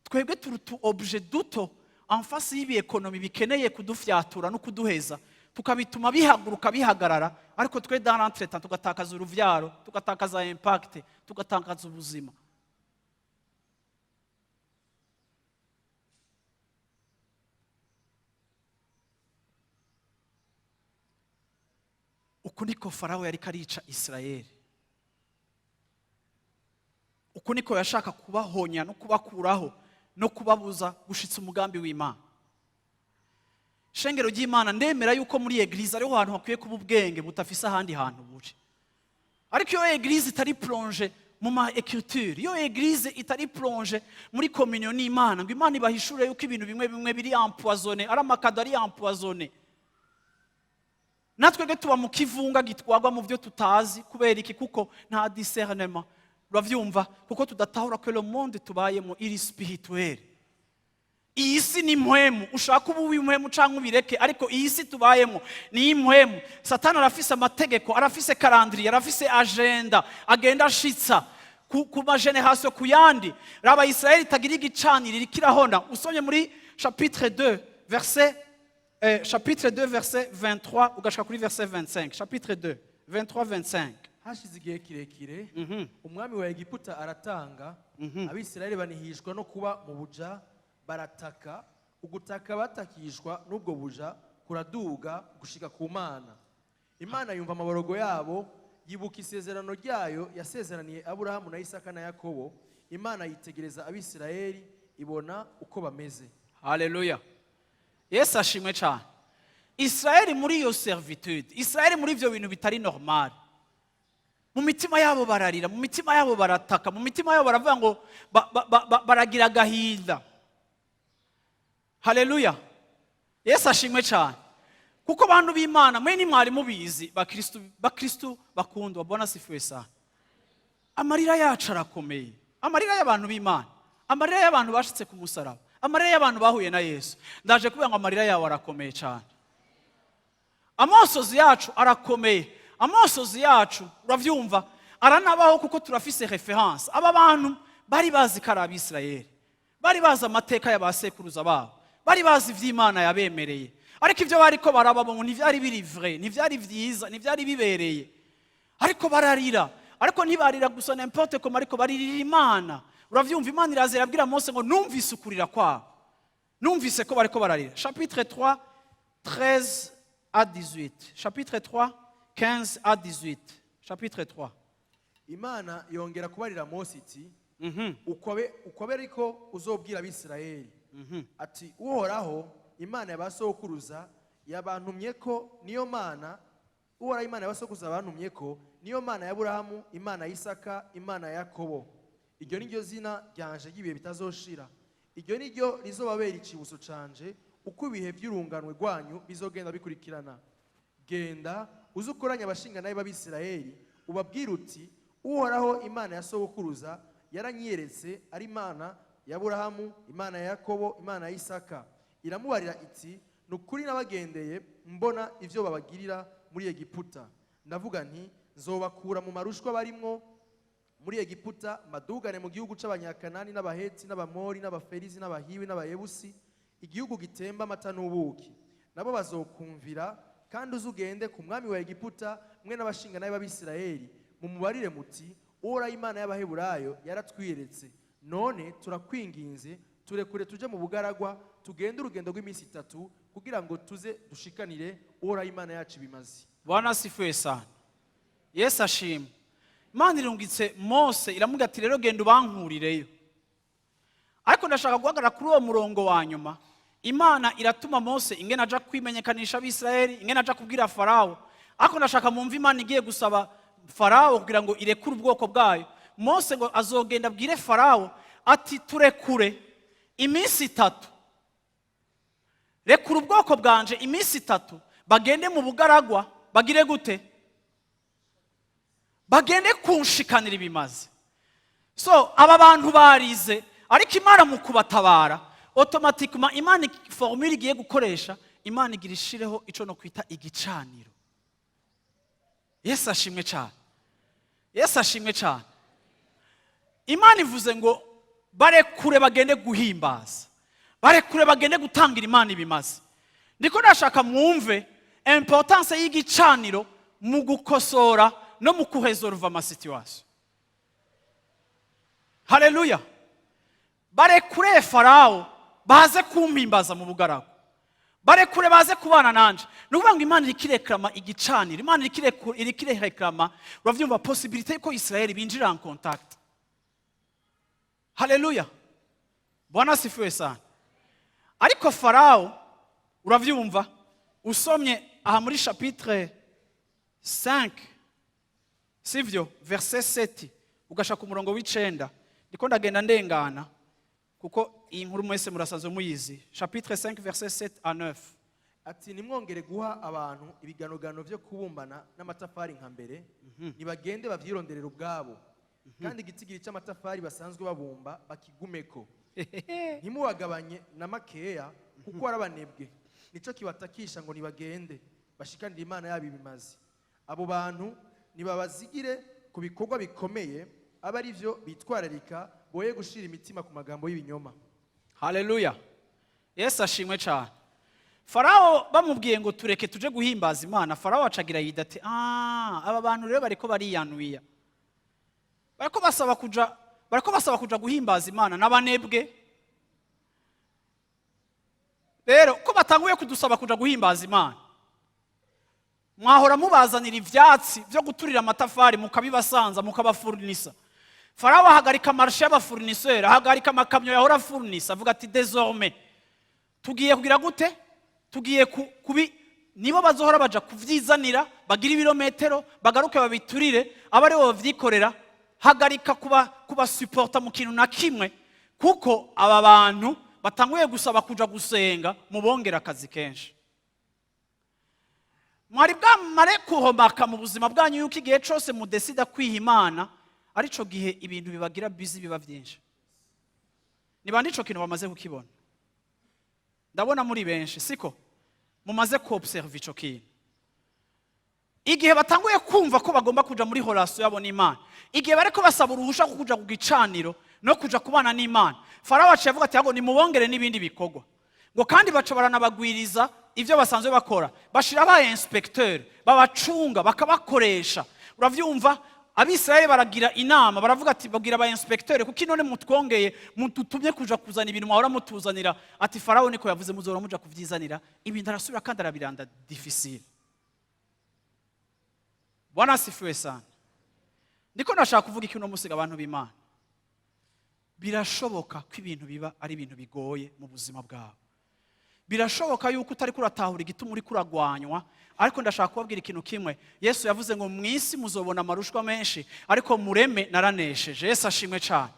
twebwe turutu objet duto en face y'ibi economy bikeneye kudufyatura no kuduheza tukabituma bihaguruka bihagarara ariko twe dans l'entretemps tugatakaza uruvyaro tugatakaza impact tugatakaza ubuzima. Uku niko Pharaon yari karica Israel. Uku niko yashaka kubahonya no kubakuraho no kubabuza gushitsa umugambi w'Imana. Shengero ry'Imana ndemera yuko muri eglise ariho hantu hakwiye kuba ubwenge butafise ahandi hantu buri. Ariko iyo eglise itari plonge mu ma écriture, iyo eglise itari plonge muri communion n'Imana, ngo Imana ibahishure yuko ibintu bimwe biri empoisonné, ari amakado ari empoisonné. Natwe tuba mu kivunga gitwagwa mu byo tutazi kubera iki kuko nta discernement uravyumva kuko tudatahura ko le monde tubayemo iri spirituel. Iyi si ni mpwemu ushaka ubu w'impwemu canke ubireke ariko iyi si tubayemo ni impwemu. Satani arafise amategeko arafise calendrier arafise agenda agenda ashitsa ku ma generation kuyandi raba Israel itagira igicaniro kirahona usomye muri chapitre 2 verset 23 ugashika kuri verset 25 chapitre 2 23-25 hashize igihe kirekire umwami wa Egiputa aratanga abisirayeli banihishwa no kuba mu buja barataka ugutaka batakishwa n'ubwo buja kuraduga gushika ku Mana. Imana yumva amaborogo yabo yibuka isezerano ryayo yasezeraniye Aburahamu na Isaka na Yakobo. Imana yitegereza abisirayeli ibona uko bameze. Haleluya. Yesu ashimwe cyane. Israel muri iyo servitude, Israel muri ivyo bintu bitari normal. Mu mitima yabo bararira, mu mitima yabo barataka, mu mitima yabo baravuga ngo baragira gahinda. Haleluya. Yesu ashimwe cyane. Kuko abantu b'Imana mwe ni mwari mubizi bakristo bakundwa bona sifiwe sana. Amarira yacu arakomeye. Amarira y'abantu b'Imana. Amarira y'abantu bashitse ku musaraba. Amarira y'abantu bahuye na Yesu. Ndaje kuvuga ngo amarira yawe arakomeye cyane. Amosozi yacu arakomeye. Amosozi yacu uravyumva aranabaho kuko turafise reference. Aba bantu bari bazi kara Abisirayeli. Bari bazi amateka y'abasekuruza babo. Bari bazi ivy'Imana yabemereye. Ariko ivyo bariko barababo ntivyari biri vrai, ntivyari vyiza, ntivyari bibereye. Ariko bararira. Ariko ntibarira gusa n'importe comme ariko baririra Imana. Uravyumva Imana iraza irabwira Mose ngo numvise ukurira kwabo. Numvise ko bariko bararira. Chapitre 3 13 à 18. Chapitre 3 15 à 18. Chapitre 3. Imana yongera kubarira Mose iti ukwabe ariko uzobwira Abisirayeli ati uhoraho Imana yabasokuruza yabantumye ko niyo Mana uhoraho Imana yabasokuruza abantumye ko niyo Mana ya Aburahamu Imana ya Isaka Imana ya Yakobo. Iryo niryo zina ryanje gibiye bitazoshira. Iryo niryo rizobabera icibuso canje uko ibihe by'urunganwe rwanyu bizogenda bikurikirana. Genda uzukoranya abashinga nabe b'Abisirayeli ubabwira uti uhoraho Imana ya sokuruza yaranyeretse ari Imana ya Aburahamu Imana ya Yakobo Imana ya Isaka. Iramubarira iti nukuri nabagendeye mbona ivyo babagirira muri Egiputa. Ndavuga nti nzobakura mu marushwa barimwo muri Egiputa madugane mu gihugu c'abanyakanani n'abaheti n'abamori n'abaferizi n'abahiwi n'abayebusi igihugu gitemba amata n'ubuki. Nabo bazokumvira kandi uzugende ku mwami wa Egiputa mwe n'abashinga nabe b'Abisirayeli mumubarire muti Uhoraho Imana y'Abaheburayo yaratwiyeretse none turakwinginze turekure tuje mu bugaragwa tugende urugendo rw'iminsi 3 kugira ngo tuze dushikanire Uhoraho Imana yacu bimaze. Bwana asifiwe sana. Yesu ashimwe. Imana irungitse Mose iramuga ati rero genda ubankurireyo. Ariko ndashaka guhagarara kuri uwo murongo wa nyuma. Imana iratuma Mose ingene aja kwimenyekanisha ab'Israeli, ingene aja kubwira Pharaon. Ariko ndashaka mumva Imana igiye gusaba Pharaon kugira ngo irekure ubwoko bwayo. Mose ngo azogenda abwire Pharaon ati turekure iminsi 3. Rekura ubwoko bwanje iminsi 3 bagende mu bugaragwa bagire gute? Bagende kunshikanira ibimaze. So aba bantu barize ariko Imana mu kubatabara automatiquement Imana formule igiye gukoresha Imana igira ishireho ico no kwita igicaniro. Yesu ashimwe cyane. Yesu ashimwe cyane. Imana ivuze ngo barekure bagende guhimbaza. Barekure bagende gutangira Imana ibimaze. Ndiko ndashaka mwumve importance y'igicaniro mu gukosora no mu kuresolve ama situation. Haleluya. Barekure Pharaon baze kumpimbaza mu bugaragu. Barekure baze kubana nanje. Nukuvuga ngo Imana irikireklama igicaniro. Imana irikireklama uravyumva possibilité ko Israël binjira en contact. Haleluya. Bwana asifiwe sana. Ariko Pharaon uravyumva usomye aha muri chapitre 5 sivyo verset 7 ugashaka umurongo w'icenda ndiko ndagenda ndengana kuko iyi nkuru mwese murasanzwe muyizi. Chapitre 5 verset 7 à 9 ati nimwongere guha abantu ibiganogano byo kubumbana n'amatafari nka mbere nibagende bavyironderera ubwabo kandi igitigiri cy'amatafari basanzwe babumba bakigumeko ntimubagabanye na makeya kuko arabanebwe nico kibatakisha ngo nibagende bashikanira Imana yabo ibimaze. Abo bantu nibabazigire ku bikorwa bikomeye aba ari byo bitwararika boye gushira imitima ku magambo y'ibinyoma. Haleluya. Yesu ashimwe cyane. Pharaon bamubwiye ngo tureke tuje guhimbaza Imana, Pharaon acagira yida ati aba bantu rero bariko bariyanuya. Bariko basaba kuja guhimbaza Imana n'abanebwe. Rero ko batanguye kudusaba kuja guhimbaza Imana, mwahora mubazanira ivyatsi byo guturira amatafari mukabibasanza mukabafurnisa. Pharaon ahagarika marché y'abafurniseur, ahagarika amakamyo yahora furnisa, avuga ati désormais tugiye kugira gute? Tugiye kubi nibo bazohora baja kuvyizanira, bagira ibirometero, bagaruke babiturire, abari bo bavyikorera, hagarika kuba supporta mu kintu na kimwe kuko aba bantu batanguye gusaba kuja gusenga mubongera akazi kenshi. Mwari bwamare kuhomaka mu buzima bwanyu yuko igihe cyose mudesida kwiha Imana arico gihe ibintu bibagira busy biba byinshi. Nibandi ico kintu bamaze kukibona. Ndabona muri benshi siko mumaze ko observe ico kintu. Igihe batanguye kumva ko bagomba kuja muri relation yabo n'Imana, igihe bareko basaba uruhusha kuja ku gicaniro no kuja kubana n'Imana, Pharaon aciye avuga ati ngo nimubongere n'ibindi bikorwa. Ngo kandi baca baranabagwiriza ivyo basanzwe bakora, bashira aba inspecteur babacunga bakabakoresha. Uravyumva Abisirayeli baragira inama baravuga ati babwira aba inspecteur kuko inone mutwongeye mututumye kuja kuzana ibintu mwahora mutuzanira ati Pharaon niko yavuze muzora muja kuvyizanira ibintu arasubira kandi arabiranda difficile. Bwana asifiwe sana. Ndiko nashaka kuvuga ikintu musiga abantu b'Imana. Birashoboka ko ibintu biba ari ibintu bigoye mu buzima bwawe. Birashoboka yuko utari kuratahura igituma uri kuragwanywa, ariko ndashaka kubabwira ikintu kimwe. Yesu yavuze ngo mwisi muzobona amarushwa menshi, ariko mureme naranesheje. Yesu ashimwe cyane.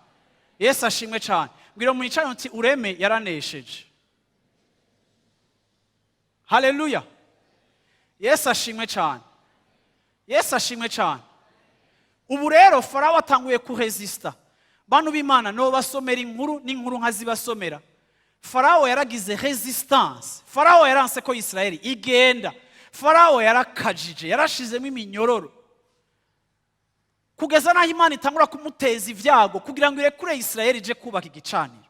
Yesu ashimwe cyane. Mbwira mu icano nti ureme yaranesheje. Haleluya. Yesu ashimwe cyane. Yesu ashimwe cyane. Ubu rero Pharaon atanguye kuresista. Bantu b'Imana no basomera inkuru n'inkuru nkazibasomera. Pharaon yaragize resistance. Pharaon yaranse ko Israel igenda. Pharaon yarakajije, yarashizemo iminyororo. Kugeza naho Imana itangura kumuteza ivyago kugira ngo irekure Israel ije kubaka igicaniro.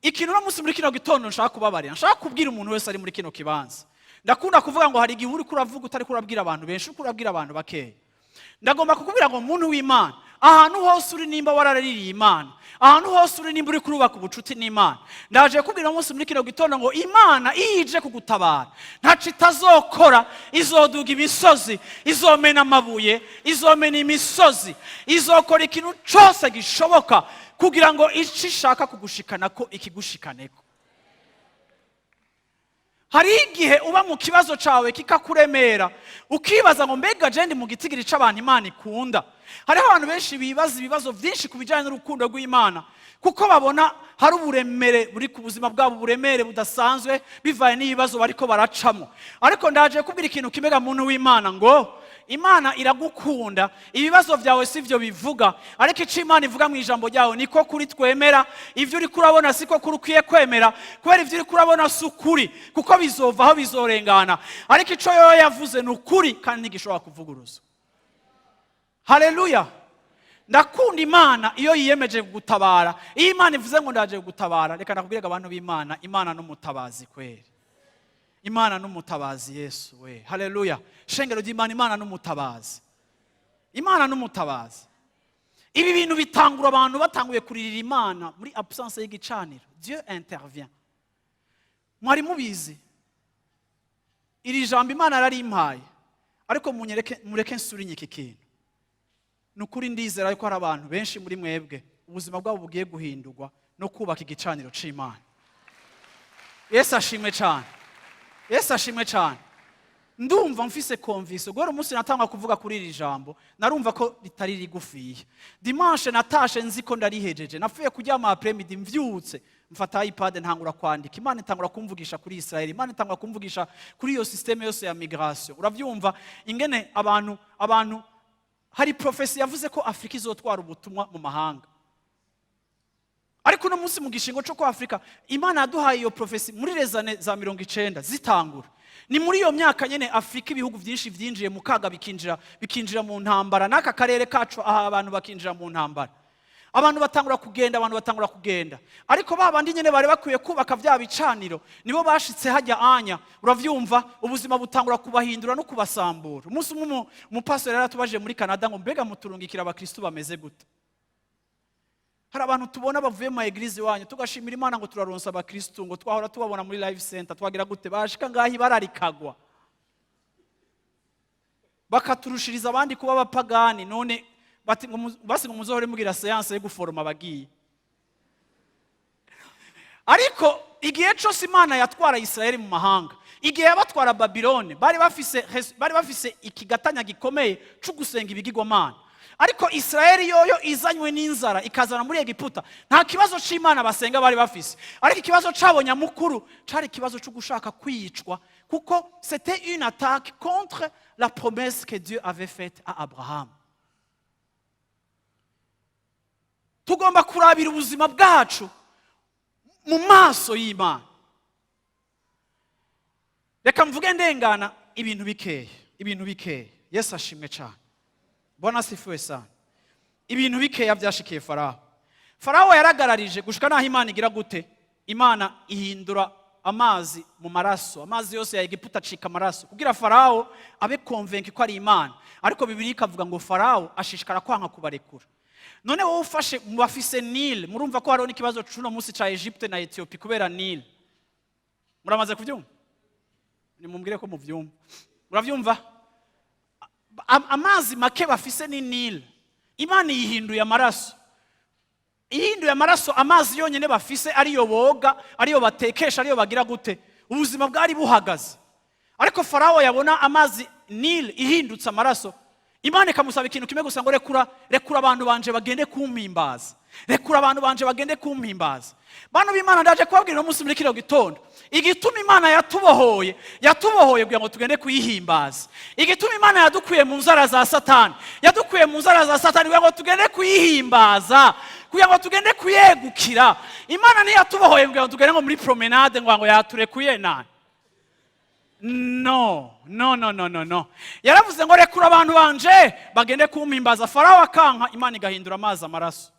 Ikintu no musi muri kino gitondo nshaka kubabarira. Nshaka kubwira umuntu wese ari muri kino kibanza. ndakunda kuvuga ngo hari igihe uri kuravuga utari kurabwira abantu benshi, uri kurabwira abantu bakeya. Ndagomba kukubwira ngo muntu w'Imana, ahantu hose uri nimba waraririye Imana, ahantu hose uri nimba uri kurubaka ubucuti n'Imana, ndaje kubwira umunsi muri kino gitondo ngo Imana ije kugutabara ntaco itazokora, izoduga imisozi, izomena amabuye, izomena imisozi, izokora ikintu cyose gishoboka kugira ngo ico ishaka kugushikana ko ikigushikaneko. Hari igihe uba mu kibazo cawe kikakuremera ukibaza ngo mbega je ndi mu gitigiri c'abantu Imana ikunda. Hariho abantu benshi bibaza ibibazo vyinshi kubijanye n'urukundo rw'Imana kuko babona hari uburemere buri ku buzima bwabo, uburemere budasanzwe bivaye n'ibibazo bariko baracamo. Ariko ndaje kubwira ikintu kimega muntu w'Imana ngo Imana iragukunda, ibibazo vyawe sivyo bivuga, ariko ico Imana ivuga mu ijambo ryawe niko kuri twemera. Ivyo uri kurabona siko kuri ukwiye kwemera, kubera ivyo uri kurabona si ukuri, kuko bizovaho bizorengana, ariko ico yoyo yavuze ni ukuri kandi ntigishobora kuvuguruza. Haleluya! Ndakunda Imana iyo yiyemeje kugutabara. Iyo Imana ivuze ngo ndaje kugutabara, reka nakubwire abantu b'Imana, Imana n'umutabazi kweri. Imana n'umutabazi Yesu we. Haleluya! Shengero ry'Imana, Imana n'umutabazi. Imana n'umutabazi. Ibi bintu bitangura abantu batanguye kuririra Imana muri absence y'igicaniro. Dieu intervient. Mwari mubizi. Iri jambo Imana yararimpaye, ariko mureke nsurinya iki kintu. Nukuri ndizera yuko hari abantu benshi muri mwebwe ubuzima bwabo bugiye guhindurwa no kubaka igicaniro c'Imana. Yesu ashimwe cyane. Yesu ashimwe cyane. Ndumva mfise conviction. Gore umunsi natanga kuvuga kuri iri jambo, narumva ko ritari rigufiye. Dimanche natashe nziko ndarihejeje. Nafuye kuryama après-midi mvyutse, mfata iPad ntangura kwandika. Imana itangura kumvugisha kuri Israel. Imana itangura kumvugisha kuri iyo systeme yose ya migration. Uravyumva ingene abantu hari profesi yavuze ko Afrika izotwara ubutumwa mu mahanga. Ariko no munsi mu gishingo cyo ko Afrika Imana yaduhaye iyo profesi muri rezane za 90 zitangura. Ni muri iyo myaka nyene Afrika ibihugu byinshi vyinjiye mu kaga bikinjira mu ntambara, naka karere kacu aha abantu bakinjira mu ntambara. Abantu batangura kugenda. Ariko babandi nyene bari bakwiye kubaka vya bicaniro nibo bashitse hajya anya. Uravyumva ubuzima butangura kubahindura no kubasambura. Umunsi umupastor yaratubaje muri Canada ngo mbega muturungikira abakristo bameze gute. Hari abantu tubona bavuye mu eglise wanyu tugashimira Imana ngo turaronsa abakristo ngo twahora tubabona muri live center twagira gute bashika ngahi bararikagwa. Bakaturushiriza abandi kuba abapagani, none basi ngo muzohore mugira séance yo guforoma abagiye. Ariko igihe cyose Imana yatwara Israel mu mahanga, igihe yabatwara Babilone, bari bafise ikigatanya gikomeye cyo gusenga ibigirwamana. Ariko Israel yoyo izanywe n'inzara ikazana muri Egiputa, nta kibazo c'Imana basenga bari bafise. Ariko ikibazo cabonye mukuru cari ikibazo cyo gushaka kwicwa, kuko c'était une attaque contre la promesse que Dieu avait faite à Abraham. Tugomba kurabira ubuzima bwacu mu maso y'Imana. Reka mvuge ndengana ibintu bikeye. Yesu ashimwe cyane. Bwana sifiwe sana. Ibintu bikeya byashikiye Pharaon. Pharaon yaragararije gushika naho Imana igira gute? Imana ihindura amazi mu maraso, amazi yose ya Egiputa acika amaraso kugira Pharaon abe convaincu ko ari Imana. Ariko Bibiliya ikavuga ngo Pharaon ashishikara kwanga kubarekura. None wowe ufashe mu bafise Nile, murumva ko hariho n'ikibazo cuno munsi ca Egypte na Ethiopia kubera Nile. Muramaze kuvyumva? Nimumbwire ko muvyumva. Muravyumva? Amazi make bafise ni Nile. Imana yihinduye amaraso. Ihinduye amaraso, amazi yonyene bafise ariyo boga, ariyo batekesha, ariyo bagira gute? Ubuzima bwari buhagaze. Ariko Pharaon yabona amazi Nile ihindutse amaraso, Imana ikamusaba ikintu kimwe gusa ngo rekura abantu banje bagende kumpimbaza. Rekura abantu banje bagende kumpimbaza. Bano b'Imana ndaje kubabwira umunsi muri kino gitondo. Igituma Imana yatubohoye kugira ngo tugende kuyihimbaza. Igituma Imana yadukuye mu nzara za Satani. Yadukuye mu nzara za Satani kugira ngo tugende kuyihimbaza, kugira ngo tugende kuyegukira. Imana ni yatubohoye kugira ngo tugende ngo muri promenade ngo yaturekuye nani. No. Yaravuze ngo rekura abantu banje bagende kumpimbaza. Pharaon akanka, Imana igahindura amazi amaraso.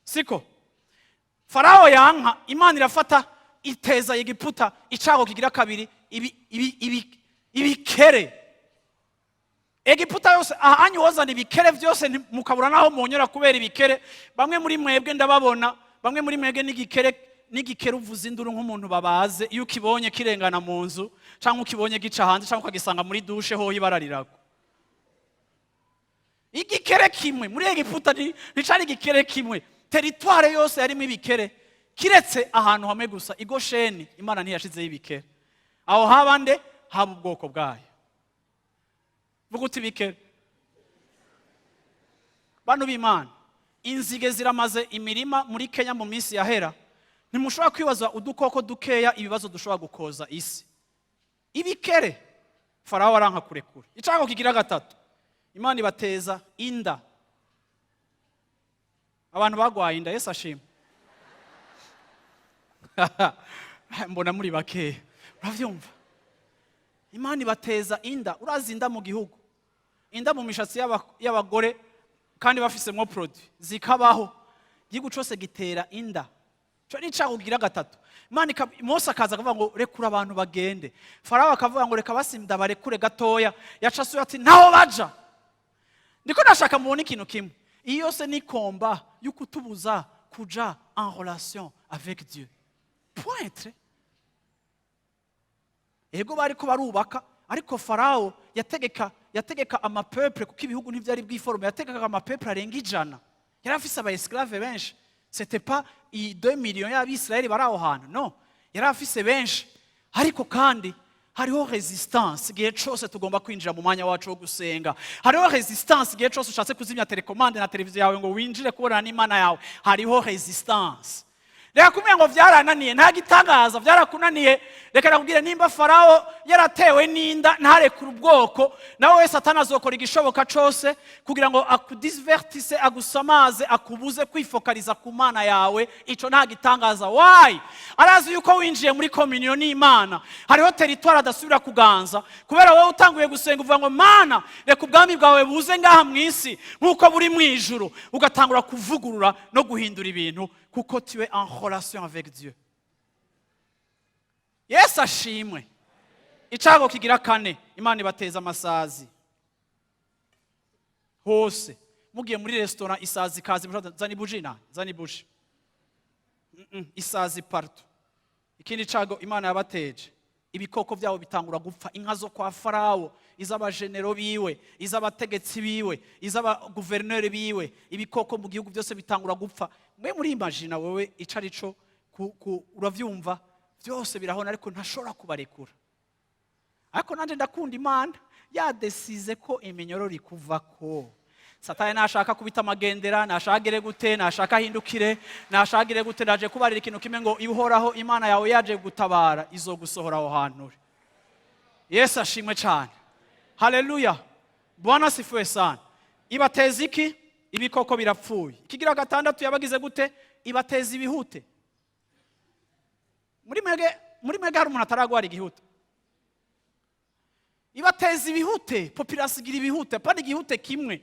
Siko Pharaon yanka, Imana irafata iteza Egiputa icago kigira kabiri ibikere. Egiputa yose ahanyu wozana ibikere byose mukabura naho munyura kubera ibikere. Bamwe muri mwebwe ndababona, bamwe muri mwebwe n'igikere uvuza induru nk'umuntu babaze, iyo ukibonye kirengana mu nzu cyangwa ukibonye gica hanze cyangwa ukagisanga muri dushe ho ibararirago. Igikere kimwe muri Egiputa nicari igikere kimwe, teritware yose yarimo ibikere kiretse ahantu hamwe gusa, i Gosheni Imana ntiyashizeho ibikere. Aho habande haba ubwoko bwayo. Vuga uti ibikere. Bantu b'Imana, inzige ziramaze imirima muri Kenya mu minsi yahera. Ntimushobora kwibaza udukoko dukeya ibibazo dushobora gukoza isi. Ibikere. Farawo aranka kurekura. Icago kigira gatatu, Imana ibateza inda. Abantu bagwaye inda, Yesu ashimwe. Mbona muri bakeya. Uravyumva? Imana ibateza inda. Urazi inda mu gihugu, inda mu mishatsi y'abagore kandi bafisemwo produit zikabaho. Igihugu cose gitera inda. Cyo nicago kigira gatatu. Mose akaza akavuga ngo rekura abantu bagende. Farawo akavuga ngo reka basimda barekure gatoya. Yaca asuye ati naho baja. Ndiko nashaka mubona ikintu kimwe. Iyo yose ni komba y'ukutubuza kuja en relation avec Dieu. Point. Ego bariko barubaka, ariko Pharaon yategeka ama peuple kuko ibihugu ntivyari bwiforme, yategeka ama peuple arenga 100. Yari afise aba esclave benshi. C'était pas 2 millions y'Abisirayeli bari aho hantu, no. Yari afise benshi. Ariko kandi hariho resistance igihe cyose tugomba kwinjira mu mwanya wacu wo gusenga. Hariho resistance igihe cyose ushatse kuzimya telecommande na televiziyo yawe ngo winjire kubonana n'Imana yawe. Hariho resistance. Reka kumenya ngo vyarananiye, nta gitangaza, vyarakunaniye. Reka nakubwire, nimba Farawo yaratewe n'inda ntarekura ubwoko, nawe wese Satani azokora igishoboka cyose kugira ngo akudisvertise, agusamaze, akubuze kwifokaliza ku Mana yawe. Ico nta gitangaza. Why? Arazi yuko winjiye muri communion n'Imana hariho territoire adasubira kuganza, kubera wowe utanguye gusenga uvuga ngo Mana reka ubwami bwawe buze ngaha mw'isi nkuko buri mwijuru, ugatangura kuvugurura no guhindura ibintu kuko tu es en relation avec Dieu. Yesu ashimwe. Icago kigira kane, Imana ibateza amasazi. Hose mugiye muri restaurant isazi kazi zani bujina, zani buji. Isazi partout. Ikindi cago Imana yabateje, ibikoko byabo bitangura gupfa. Inka zo kwa Farawo, iz'abagenero biwe, iz'abategetsi biwe, iz'abaguverneur biwe, ibikoko mu gihugu byose bitangura gupfa. Mwe muri imagine wewe icarico uravyumva byose birahona, ariko ntashobora kubarekura. Ariko nanje ndakunda Imana yadesize ko iminyororo ikuvako. Satani nashaka kubita amagendera, nashagire gute, nashaka hindukire, nashagire gute, naje kubarira ikintu kimwe ngo ihoraho Imana yawe yaje gutabara izogusohora aho hantu. Yesu ashimwe cyane. Haleluya. Bwana sifiwe sana. Ibateza iki? Ibikoko birapfuye. Kigira gatandatu yabagize gute? Ibateza ibihute. Muri mwege hari umuntu ataragwara igihute. Ibateza ibihute, population igira ibihute, pani igihute kimwe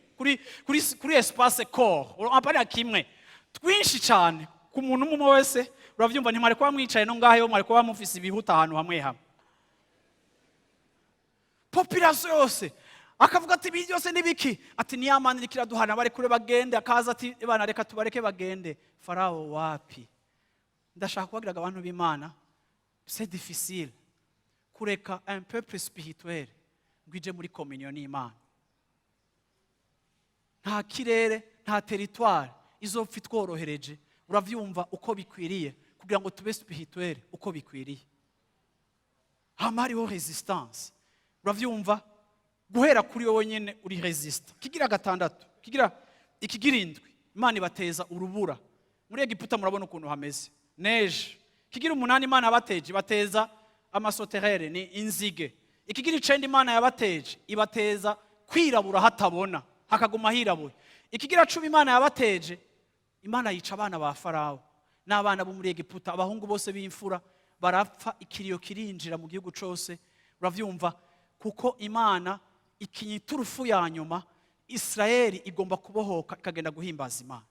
kuri espace corps, apana kimwe. Twinshi cyane ku muntu umwe wese, uravyumva ntimare kwa mwicaye no ngahe yo mware kwa mufise ibihuta ahantu hamwe hamwe. Population yose akavuga ati ibi byose nibiki? Ati ni Imana irikira duhana bare kure bagende, akaza ati Imana reka tubareke bagende. Farawo wapi? Ndashaka kubagiraga abantu b'Imana, c'est difficile kureka un peuple spirituel gwije muri communion n'Imana. Nta kirere, nta territoire izopfa tworohereje. Uravyumva uko bikwiriye kugira ngo tube spirituel uko bikwiriye. Hamariho resistance. Uravyumva guhera kuri wowe nyene uri resist. Kigira gatandatu, ikigira indwi, Imana ibateza urubura. Muri Egiputa murabona ukuntu hameze. Neige. Kigira umunani Imana yabateje, ibateza amasoterere ni inzige. Ikigira 9 Imana yabateje, ibateza kwirabura hatabona, hakaguma hirabuye. Ikigira 10 Imana yabateje, Imana yica abana ba Farawo n'abana bo muri Egiputa, abahungu bose b'imfura barapfa, ikiriyo kirinjira mu gihugu cyose. Uravyumva kuko Imana ikinyiturufu ya nyuma, Israeli igomba kubohoka ikagenda guhimbaza Imana.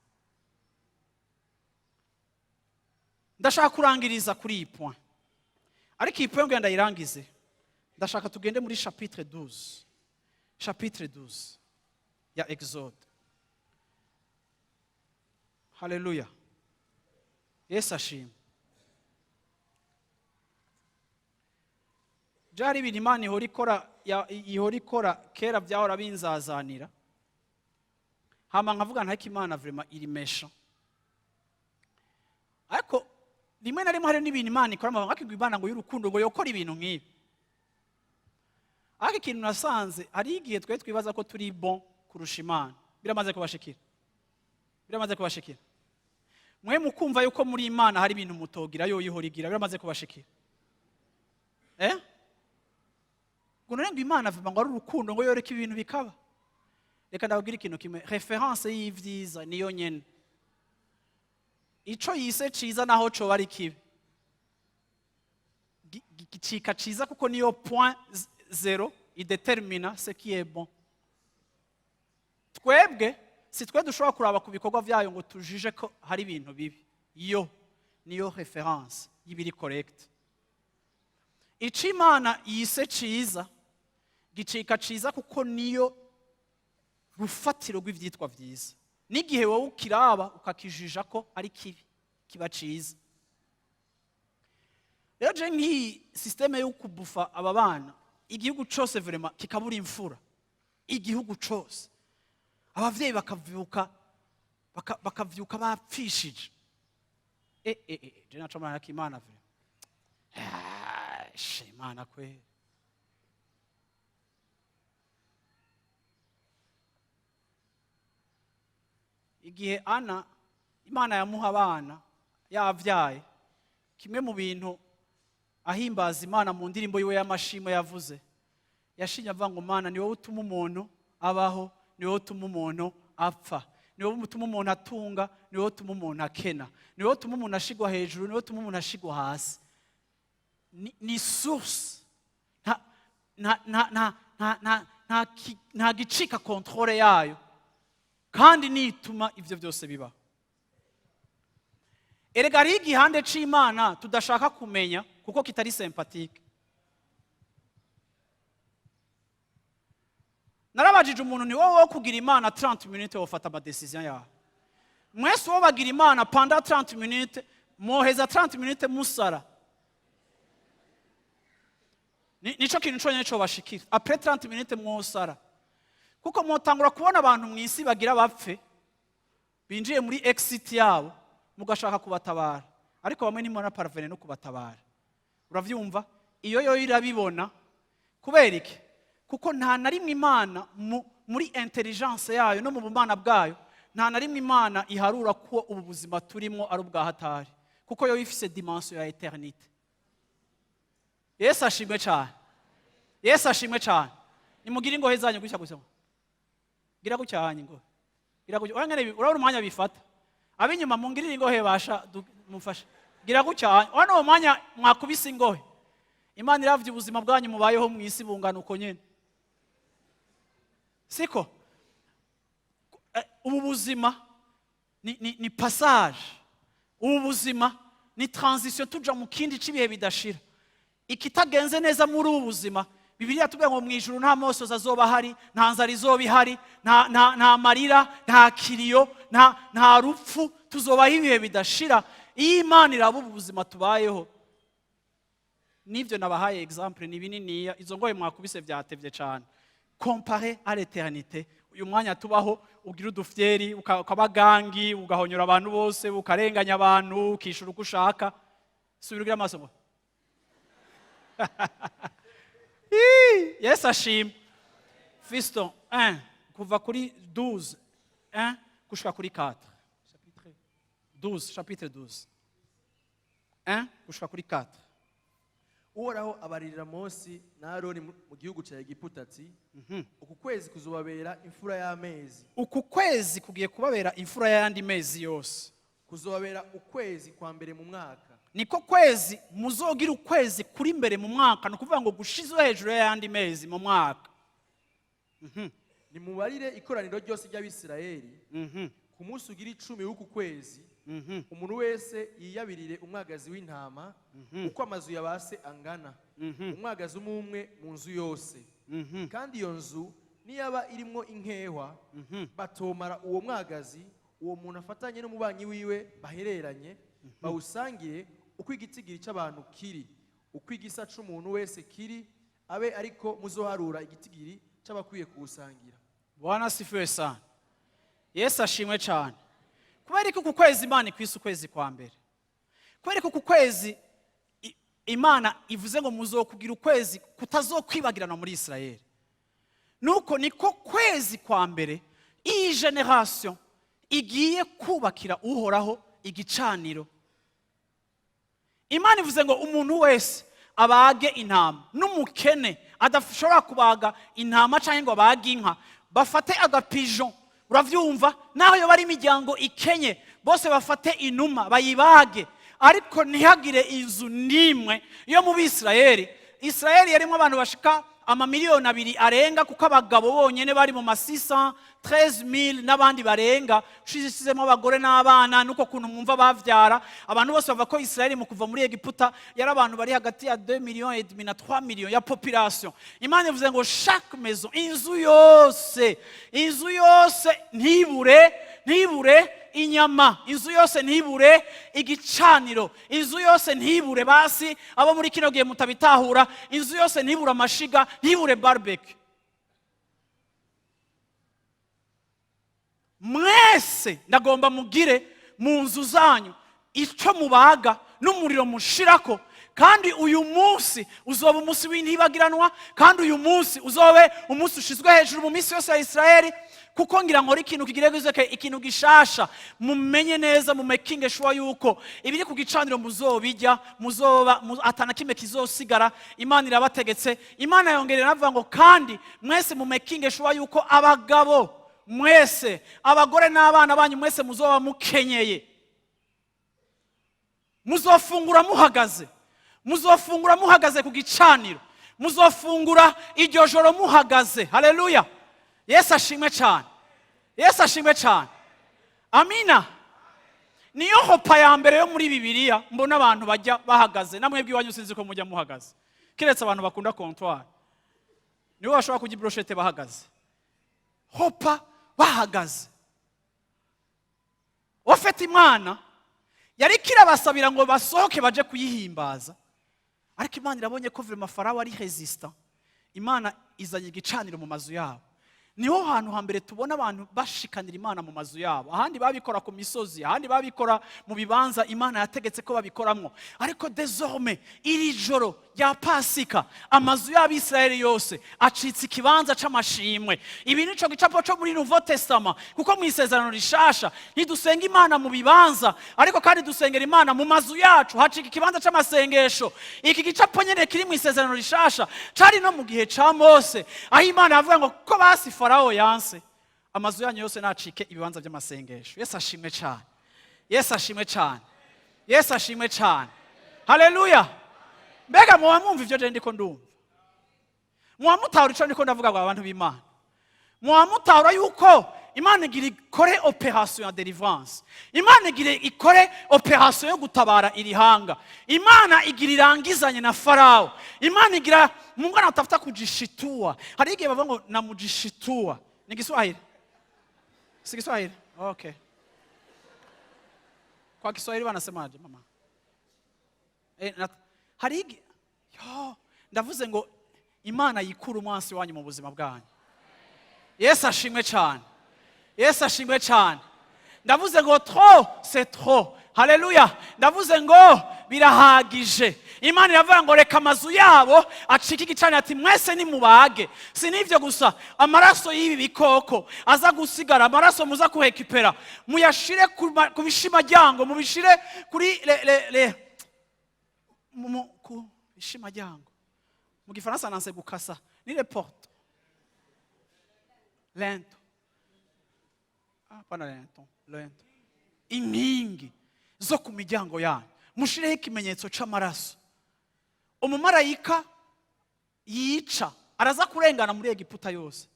ndashaka kurangiriza kuri iyi point ariko iyi point ngo ndayirangize ndashaka tugende muri chapitre 12 ya Exode. Haleluya. Yesu ashimwe. Byari ibintu Imana ihora ikora kera byahora binzazanira. Hama nkavuga ntako Imana vraiment iri mesha. Ariko rimwe na rimwe hari n'ibintu Imana ikora amabanga akigwa Imana ngo y'urukundo ngo yokora ibintu nk'ibi. Ariko ikintu nasanze hari igihe twe twibaza ko turi bon kurusha Imana. Biramaze kubashikira. Mwe mukumva yuko muri Imana hari ibintu mutogira yo yihorigira biramaze kubashikira. Ngo none ngo Imana vuba ngo ari urukundo ngo yoreka ibintu bikaba. Reka ndabwira ikintu kimwe, reference y'ivyiza niyo nyene. Ico yise ciza naho co bari kibi. Gicika ciza kuko niyo point zero idetermina ce qui est bon. Twebwe si twe dushobora kuraba ku bikorwa vyayo ngo tujije ko hari ibintu bibi. Niyo reference y'ibiri correct. Ico Imana yise ciza gicika ciza kuko niyo rufatiro rw'ivyitwa vyiza. N'igihe wowe ukiraba ukakijija ko ari kibi kiba ciza. Rero je nk'iyi systeme yo kubufa aba bana igihugu cose vraiment kikabura imfura. Igihugu cose abavyeyi bakavyuka bapfishije. Je naco mana y'Imana vraiment. Imana kwe. Igihe Ana Imana yamuha abana yavyaye kimwe mu bintu ahimbaza Imana mu ndirimbo yiwe y'amashimwe yavuze yashinye avuga ngo Mana ni wowe utuma umuntu abaho, ni wowe utuma umuntu apfa, ni wowe utuma umuntu atunga, ni wowe utuma umuntu akena, ni wowe utuma umuntu ashigwa hejuru, ni wowe utuma umuntu ashigwa hasi. Ni source nta gicika controle yayo kandi nituma ivyo byose biba. Erega ari igihande c'Imana tudashaka kumenya kuko kitari sympathique. Narabajije umuntu ni wowe wo kugira Imana 30 minutes wofata ama decision yawe. Mwese wo bagira Imana pendant 30 minutes moheza 30 minutes musara. Nico kintu cyonyine cyo bashikira. Après 30 minutes mwosara. Kuko mutangura kubona abantu mwisi bagira bapfe binjiye muri exit yabo mugashaka kubatabara. Ariko bamwe nimona parvenir no kubatabara. Uravyumva? Iyo yo irabibona kubera iki? Kuko nta na rimwe Imana muri intelligence yayo no mu bumana bwayo nta na rimwe Imana iharura ko ubu buzima turimo ari ubwa hatari. Kuko yo ifise dimension ya eternité. Yesu ashimwe cyane. Nimugire ingohe zanyu gutya gusa. Gira gucyanye ngo. Gira gucya. Urangene urabona umwanya bifata. Abinyuma mungirire ingohe basha mufasha. Gira gucyanye. Wana umwanya mwakubise ingohe. Imana iravye ubuzima bwanyu mubayeho mu isi bungana uko nyene. Siko. Ubu buzima ni passage. Ubu buzima ni transition tuja mu kindi cibihe bidashira. Ikitagenze neza muri ubu buzima Bibiliya tubwira ngo mu ijuru nta mosozi azoba hari, nta nzara izoba ihari, nta marira, nta kiriyo, nta rupfu, tuzobaho ibihe bidashira. Iyo Imana iraba ubu buzima tubayeho, nivyo nabahaye exemple ni bininiya, izo ngoye mwakubise vyatevye cyane. Comparé à l'éternité, uyu mwanya tubaho ugira udufyeri, ukabagangi, ugahonyora abantu bose, ukarenganya abantu, ukishura uko ushaka. Subirugira amaso ngo Yes ashim. Fiston 1 kuva kuri 12 1 kushika kuri 4 chapitre 12 1 kushika kuri 4. Uhoraho abaririra Mose na Aroni mu gihugu cya Egiputa ati uku kwezi kuzobabera imfura y'amezi. Uku kwezi kugiye kubabera imfura y'andi mezi yose. Kuzobabera ukwezi kwa mbere mu mwaka. Niko kwezi muzogira ukwezi kuri mbere mu mwaka, no kuvuga ngo gushizwe hejuru y'andi mezi mu mwaka. Nimubarire ikoraniro ryose ry'Abisirayeli ku munsi ugira 10 w'uku kwezi umuntu wese yiyabirire umwagazi w'intama uko amazu ya base angana, umwagazi umwe mu nzu yose. Kandi iyo nzu niyaba irimo inkehwa, batomara uwo mwagazi, uwo muntu afatanye n'umubanyi wiwe bahereranye, bawusangire uko igitigiri cy'abantu kiri, uko igisa c'umuntu wese kiri, abe ariko muzoharura igitigiri cy'abakwiye kuwusangira. Bwana asifiwe sana. Yesu ashimwe cyane. Kubera ko ku kwezi Imana ikwise ukwezi kwa mbere. Kubera ko ku kwezi Imana ivuze ngo muzokugira ukwezi kutazokwibagirana muri Israel. Nuko niko kwezi kwa mbere iyi generation igiye kubakira uhoraho igicaniro. Imana ivuze ngo umuntu wese abage intama, n'umukene adashobora kubaga intama cyangwa ngo abage inka, bafate agapigeon, uravyumva, naho yo bari imiryango ikenye, bose bafate inuma bayibage, ariko ntihagire inzu nimwe yo mu Bisirayeli. Israeli yarimo abantu bashika amamiliyoni 2 arenga, kuko abagabo bonyene bari mu 613,000 n'abandi barenga, ushizemo abagore n'abana. Nuko kuntu mwumva bavyara abantu bose bava ko Israeli mu kuva muri Egiputa yari abantu bari hagati ya 2 millions et demi na 3 millions ya population. Imana ivuze ngo chaque maison, inzu yose ntibure inyama, inzu yose ntibure igicaniro, inzu yose ntibure, basi abo muri kino gihe mutabitahura, inzu yose ntibure amashiga, ntibure barbecue. Mwese ndagomba mugire mu nzu zanyu icyo mubaga n'umuriro mushirako, kandi uyu munsi uzoba umunsi w'intibagiranwa, kandi uyu munsi uzobe umunsi ushizwe hejuru mu minsi yose ya Israeli. Kuko ngira ngo ikintu kigiregezeke, ikintu gishasha, mumenye neza, mumekinge sure yuko ibiri ku gicaniro muzobijya, muzoba atana kimwe kizosigara. Imana irabategetse. Imana yongerera avuga ngo kandi mwese mumekinge sure yuko abagabo mwese, abagore n'abana banyu mwese muzoba mukenyeye, muzofungura muhagaze ku gicaniro, muzofungura iryo joro muhagaze. Haleluya. Yesu ashimwe cyane. Yesu ashimwe cyane. Amina. Niyo hopa ya mbere yo muri Bibiliya mbona abantu bajya bahagaze. Namwe bwiwanyu sinzi ko mujya muhagaze, kiretse abantu bakunda comptoir, nibo bashobora kujya brochette bahagaze. Hopa bahagaze. Ofete Imana yari kirabasabira ngo basohoke baje kuyihimbaza, ariko Imana irabonye ko vraiment Pharaon ari resistant. Imana izanye igicaniro mu mazu yabo. Niho hantu hambere tubona abantu bashikanira Imana mu mazu yabo. Ahandi babikora ku misozi, ahandi babikora mu bibanza Imana yategetse ko babikoramwo. Ariko désormais iri joro ya Pasika amazu y'Abisirayeli yose acitse ikibanza c'amashimwe. Ibi nico gicapo cyo muri Nouveau Testament, kuko mu isezerano rishasha ntidusenga Imana mu bibanza, ariko kandi dusengera Imana mu mazu yacu, hacika ikibanza c'amasengesho. Iki gicapo nyene kiri mu isezerano rishasha cari no mu gihe ca Mose, aho Imana yavuga ngo ko basi Pharaon yanse, amazu yanyu yose nacike ibibanza by'amasengesho. Yesu ashimwe cyane. Yesu ashimwe cyane. Yesu ashimwe cyane. Haleluya. Mbega muba mwumva ivyo je ndiko ndumva? Muba mutahura ico ndiko ndavuga ngo abantu b'Imana? Muba mutahura yuko Imana igira ikore operation ya deliverance, Imana igira ikore operation yo gutabara irihanga, Imana igira irangizanye na Pharaon, Imana igira Mungu anatafuta kujishitua. Hari igihe bavuga ngo namujishitua. Ni Kiswahili? Si Kiswahili? Okay. Kwa Kiswahili wanasemaje mama? Hari igihe ndavuze ngo Imana yikura umwansi wanyu mu buzima bwanyu. Yesu ashimwe cyane. Yesu ashimwe cyane. Ndavuze ngo trop c'est trop. Haleluya. Ndavuze ngo birahagije. Imana iravuga ngo reka amazu yabo acike igicaniro, ati mwese ni mubage. Si nivyo gusa, amaraso y'ibi bikoko aza gusigara, amaraso muza kuhekipera, muyashire ku bishimajyango, mubishire kuri ku bishimajyango. Mu Gifaransa nanse gukasa ni les portes. Lento. Pana lento. Inkingi zo ku miryango yanyu mushireho ikimenyetso c'amaraso. Umumarayika yica araza kurengana muri Egiputa yose,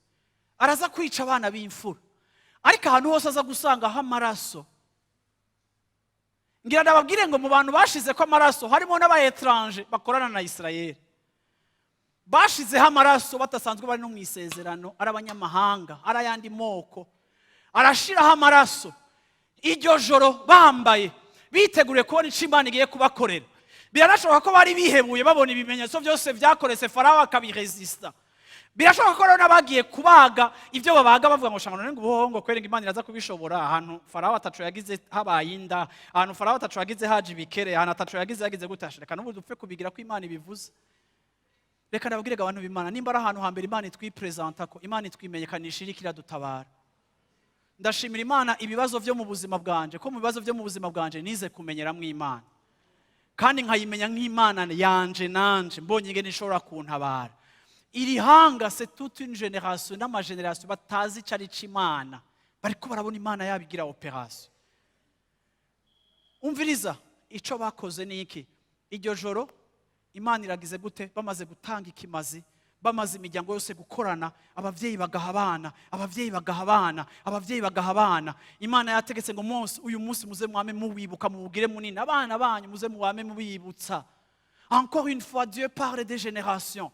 araza kwica abana b'imfura, ariko ahantu hose aza gusanga amaraso ngira ndababwire ngo mu bantu bashize ko amaraso harimo n'abayetranje bakorana na Israel, bashizeho amaraso batasanzwe bari no mu isezerano, ari abanyamahanga, ari ayandi moko, arashiraho amaraso iryo joro bambaye biteguriye kubona icyo Imana igiye kubakorera. Biranashoboka ko bari bihebuye babona ibimenyetso byose byakoretse Pharaon akabiresista. Birashoboka ko rero n'abagiye kubaga ibyo babaga bavuga ngo shangano ngo ubuhongo kwere ngo Imana iraza kubishobora. Ahantu Pharaon atacu yagize habaye inda, ahantu Pharaon atacu yagize haje ibikere, ahantu atacu yagize gutashira. Reka n'ubu dupfe kubigira ko Imana ibivuze. Reka ndababwire abantu b'Imana nimba ari ahantu hambere Imana itwipresenta ko Imana itwimenyekanisha irikira dutabara. Ndashimira Imana ibibazo byo mu buzima bwanje, ko mu bibazo byo mu buzima bwanje nize kumenyeramwe Imana. Kandi nkayimenya nk'Imana yanje nanje mbonye ingene ishobora kuntabara. Iri hanga c'est toute une génération n'amageneration batazi cari c'Imana, bariko barabona Imana yabigira operation. Umviriza ico bakoze niki? Iryo joro Imana iragize gute? Bamaze gutanga ikimazi, bamaze imiryango yose gukorana, abavyeyi bagaha abana, abavyeyi bagaha abana, abavyeyi bagaha abana. Imana yategetse ngo uyu munsi muze mwame muwibuka mubugire munini, abana banyu muze mwame mubibutsa. Encore une fois, Dieu parle des générations.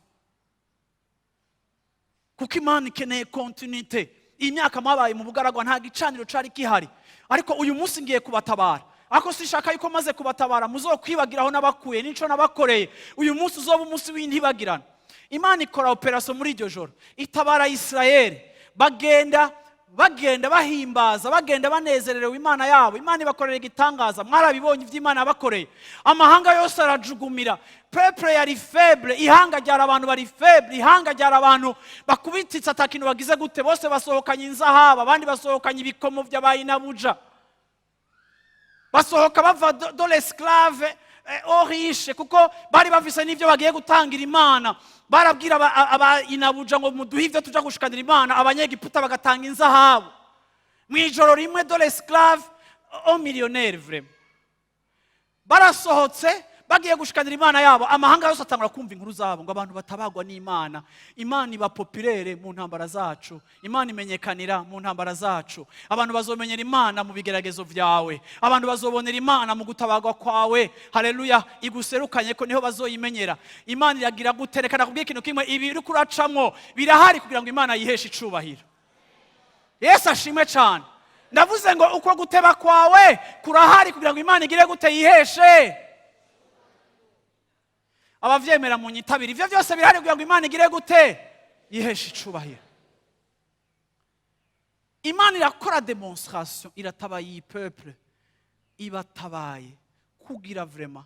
Kuko Imana ikeneye continuité. Imyaka mwabaye mu bugaragwa nta gicaniro cari kihari, ariko uyu munsi ngiye kubatabara. Ako sishaka yuko maze kubatabara muzokwibagiraho nabakuye nico nabakoreye. Uyu munsi uzoba umunsi w'intibagirana. Imana ikora operation muri iryo joro itabara Israel, bagenda bahimbaza, bagenda banezererewe Imana yabo. Imana ibakorera igitangaza, mwarabibonye ivy'Imana yabakoreye. Amahanga yose arajugumira. Peuple yari faible, ihanga ryara abantu bari faible, ihanga ryara abantu bakubititse atakintu bagize gute, bose basohokanye inzahaba, abandi basohokanye ibikomo by'abayinabuja, basohoka bava do l'esclave riche, kuko bari bafise n'ivyo bagiye gutangira Imana. Barabwira abayinabuja ngo muduhe ivyo tuja gushikanira Imana, abanyegiputa bagatanga inzahabu. Mwijoro rimwe do l'esclave au millionnaire vraiment barasohotse bagiye gushikanira Imana yabo. Amahanga yose atangura kumva inkuru zabo ngo abantu batabagwa n'Imana. Imana iba populaire mu ntambara zacu, Imana imenyekanira mu ntambara zacu. Abantu bazomenyera Imana mu bigeragezo vyawe, abantu bazobonera Imana mu gutabagwa kwawe. Haleluya, iguserukanye ko niho bazoyimenyera. Imana iragira guterekana kubwiye ikintu kimwe, ibi uri kuracamwo birahari kugira ngo Imana yiheshe icubahiro. Yesu ashimwe cyane. Ndavuze ngo uko guteba kwawe kurahari kugira ngo Imana igire gute yiheshe. Abavyemera mu nyitabira ivyo byose birahari kugira ngo Imana igire gute yiheshe icubahiro. Imana irakora demonstration, iratabaye iyi peuple, ibatabaye kugira vraiment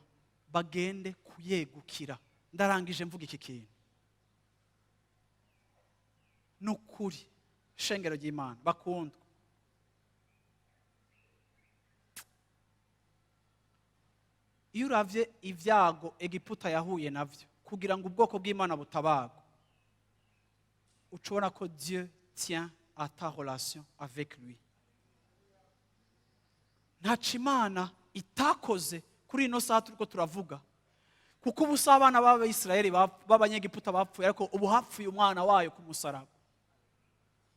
bagende kuyegukira. Ndarangije mvuga iki kintu. Nukuri shengero ry'Imana bakundwa, iyo uravye ivyago Egiputa yahuye navyo kugira ngo ubwoko bw'Imana butabago, ucubona ko Dieu tient à ta relation avec lui. Ntaco Imana itakoze kuri ino saha turiko turavuga, kuko ubusa abana b'Abayisiraheli b'Abanyegiputa bapfuye, ariko ubu hapfuye umwana wayo ku musaraba.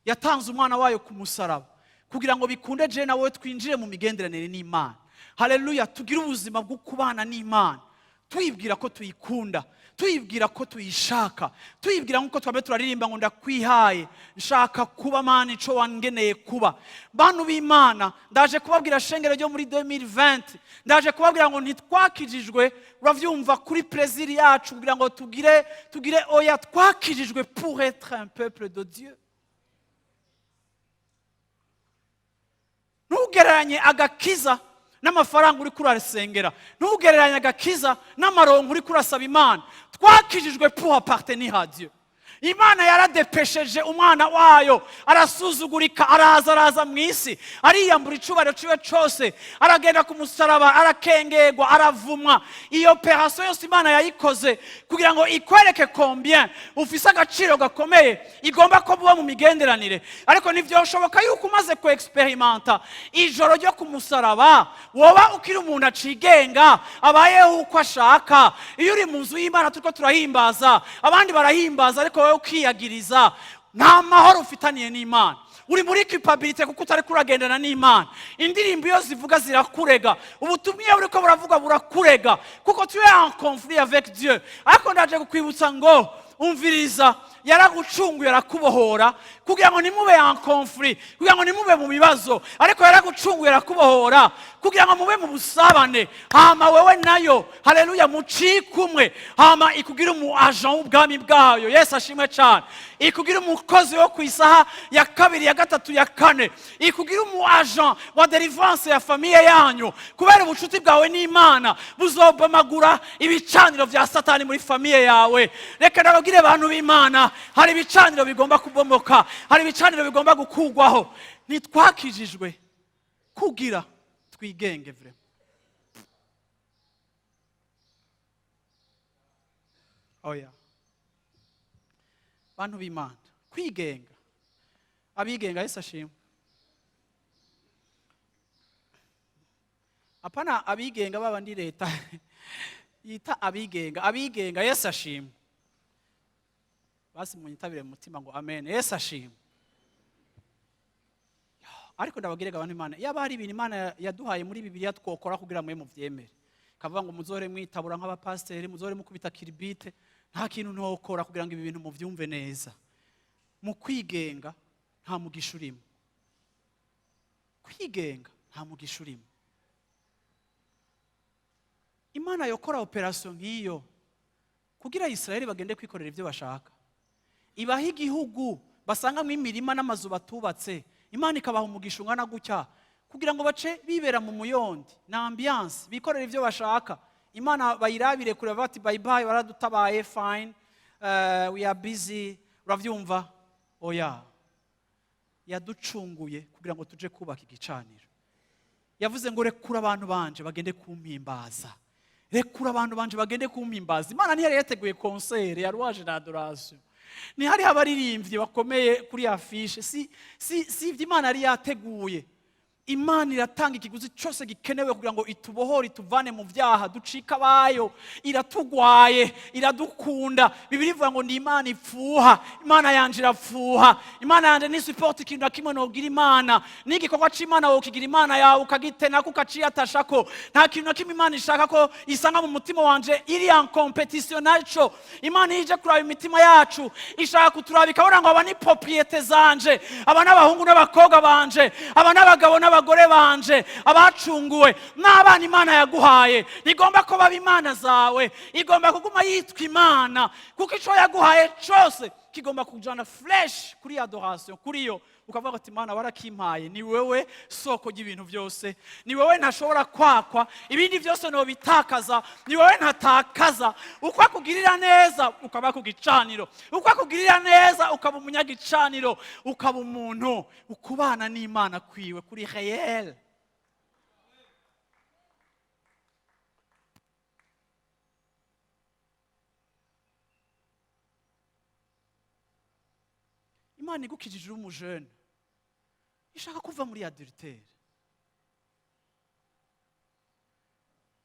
Yatanze umwana wayo ku musaraba kugira ngo bikunde je nawe twinjire mu migenderanire n'Imana. Haleluya, tugire ubuzima bwo kubana n'Imana, tuyibwira ko tuyikunda, tuyibwira ko tuyishaka, tuyibwira nkuko twabe turaririmba ngo ndakwihaye, nshaka kuba Mana ico wangeneye kuba. Bantu b'Imana, ndaje kubabwira shengero ryo muri 2020, ndaje kubabwira ngo ntitwakijijwe, uravyumva kuri plaisir yacu kugira ngo tugire oya, twakijijwe pour être un peuple de Dieu. Ntugereranye agakiza n'amafaranga uri kurasengera, ntugereranye agakiza n'amarongo uri kurasaba Imana. Twakijijwe pour appartenir à Dieu. Imana yaradepesheje umwana wayo, arasuzugurika, araza mu isi, ariyambura icubahiro ciwe cose, aragenda ku musaraba, arakengegwa, aravumwa. Iyo operation yose Imana yayikoze kugira ngo ikwereke combien ufise agaciro gakomeye, igomba ko buba mu migenderanire. Ariko ntivyoshoboka yuko umaze ku experimenta ijoro ryo ku musaraba woba ukiri umuntu acigenga, abayeho uko ashaka. Iyo uri mu nzu y'Imana turiko turahimbaza, abandi barahimbaza, ariko ukiyagiriza, nta mahoro ufitaniye n'Imana. uri muri culpabilité kuko utari kuragendana n'Imana. Indirimbo iyo zivuga zirakurega, ubutumwa iyo buriko buravuga burakurega kuko tu es en conflit avec Dieu. Ariko ndaje kukwibutsa ngo umviriza, yaragucunguye arakubohora kugira ngo nimube en conflit, kugira ngo nimube mu bibazo, ariko yaragucunguye arakubohora kugira ngo mube mu busabane, hama wewe nayo haleluya mucikumwe, hama ikugira umu agent w'ubwami bwayo. Yesu ashimwe cyane. Ikugira umukozi wo ku isaha ya kabiri ya gatatu ya kane, ikugira umu agent wa deliverance ya famille yanyu, kubera ubucuti bwawe n'Imana buzobamagura ibicaniro vya Satani muri famille yawe. Reka ndababwire abantu b'Imana, hari ibicaniro bigomba kubomoka, hari ibicaniro bigomba gukugwaho. Nitwakijijwe kugira twigenge vre. Oya, bantu b'Imana, kwigenga, abigenga Yesu ashimwe. Apana abigenga babandi leta yita abigenga Yesu ashimwe. Basi munyitabire mu mutima ngo amen. Yesu ashimwe. Ariko ndabagirega abantu Imana, yaba hari ibintu Imana yaduhaye muri Bibiliya twokora kugira mwe muvyemere, kavuga ngo muzore mwitabura nk'abapasteri, muzore mukubita kiribite, nta kintu ntokora kugira ngo ibi bintu muvyumve neza. Mu kwigenga nta mugisha urimo. Kwigenga nta mugisha urimo. Imana yokora operation nk'iyo kugira Israel bagende kwikorera ibyo bashaka, ibaha igihugu basangamo imirima n'amazu batubatse, Imana ikabaha umugisha ungana gutya kugira ngo bace bibera mu muyondi na ambiance, bikorera ibyo bashaka. Imana bayirabire kure bati bye bye, baradutabaye, fine, we are busy, uravyumva. Oya, yaducunguye kugira ngo tuje kubaka igicaniro. Yavuze ngo rekura abantu banje bagende kumpimbaza, rekura abantu banje bagende kumpimbaza. Imana ntiyari yateguye concert ya louange na adoration, ntihari abaririmbyi bakomeye kuri afishe, si ibyo Imana yari yateguye. Imana iratanga ikiguzi cyose gikenewe kugira ngo itubohore, ituvane mu byaha, ducika abayo. Iratugwaye, iradukunda. Bibiliya ivuga ngo ndi Imana ipfuha, Imana yanje irapfuha. Imana yanje ni support ikintu kimwe nogira Imana, n'igikorwa c'Imana wokigira Imana yawe ukagitena kukaciyatashako. Nta kintu na kimwe Imana ishaka ko isanga mu mutima wanje iri en competition naco. Imana ije kuraba imitima yacu, ishaka kuturabika bona ngo aba ni propriété zanje, aba n'abahungu n'abakobwa banje, aba n'abagabo n'abagore banje, abacunguwe n'abana Imana yaguhaye. Igomba ko baba Imana zawe, igomba kuguma yitwa Imana, kuko ico yaguhaye cyose kigomba kujana fresh kuri adoration, kuri yo ukavuga ati Imana warakimpaye, ni wewe soko y'ibintu byose, ni wewe ntashobora kwakwa, ibindi byose no bitakaza, ni wewe ntatakaza. Uko akugirira neza ukaba kugicaniro, uko akugirira neza ukaba umunyagicaniro, ukaba umuntu ukubana n'Imana kwiwe kuri réel. Imana igukijije umujene ishaka kuva muri adultère.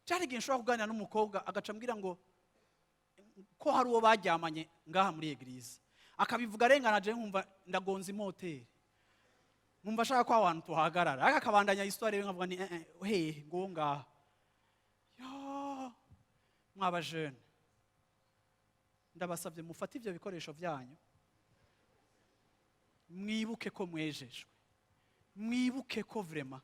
Cyari igihe nshobora kuganira n'umukobwa agaca ambwira ngo ko hari uwo baryamanye ngaha muri eglise, akabivuga arengana, je nkumva ndagonza imoteri, nkumva ashaka ko abantu tuhagarara, akakabandanya histoire nkavuga ni ngo ngaha yo mwaba jeune, ndabasabye mufate ivyo bikoresho byanyu, mwibuke ko mwejejwe, mwibuke ko vraiment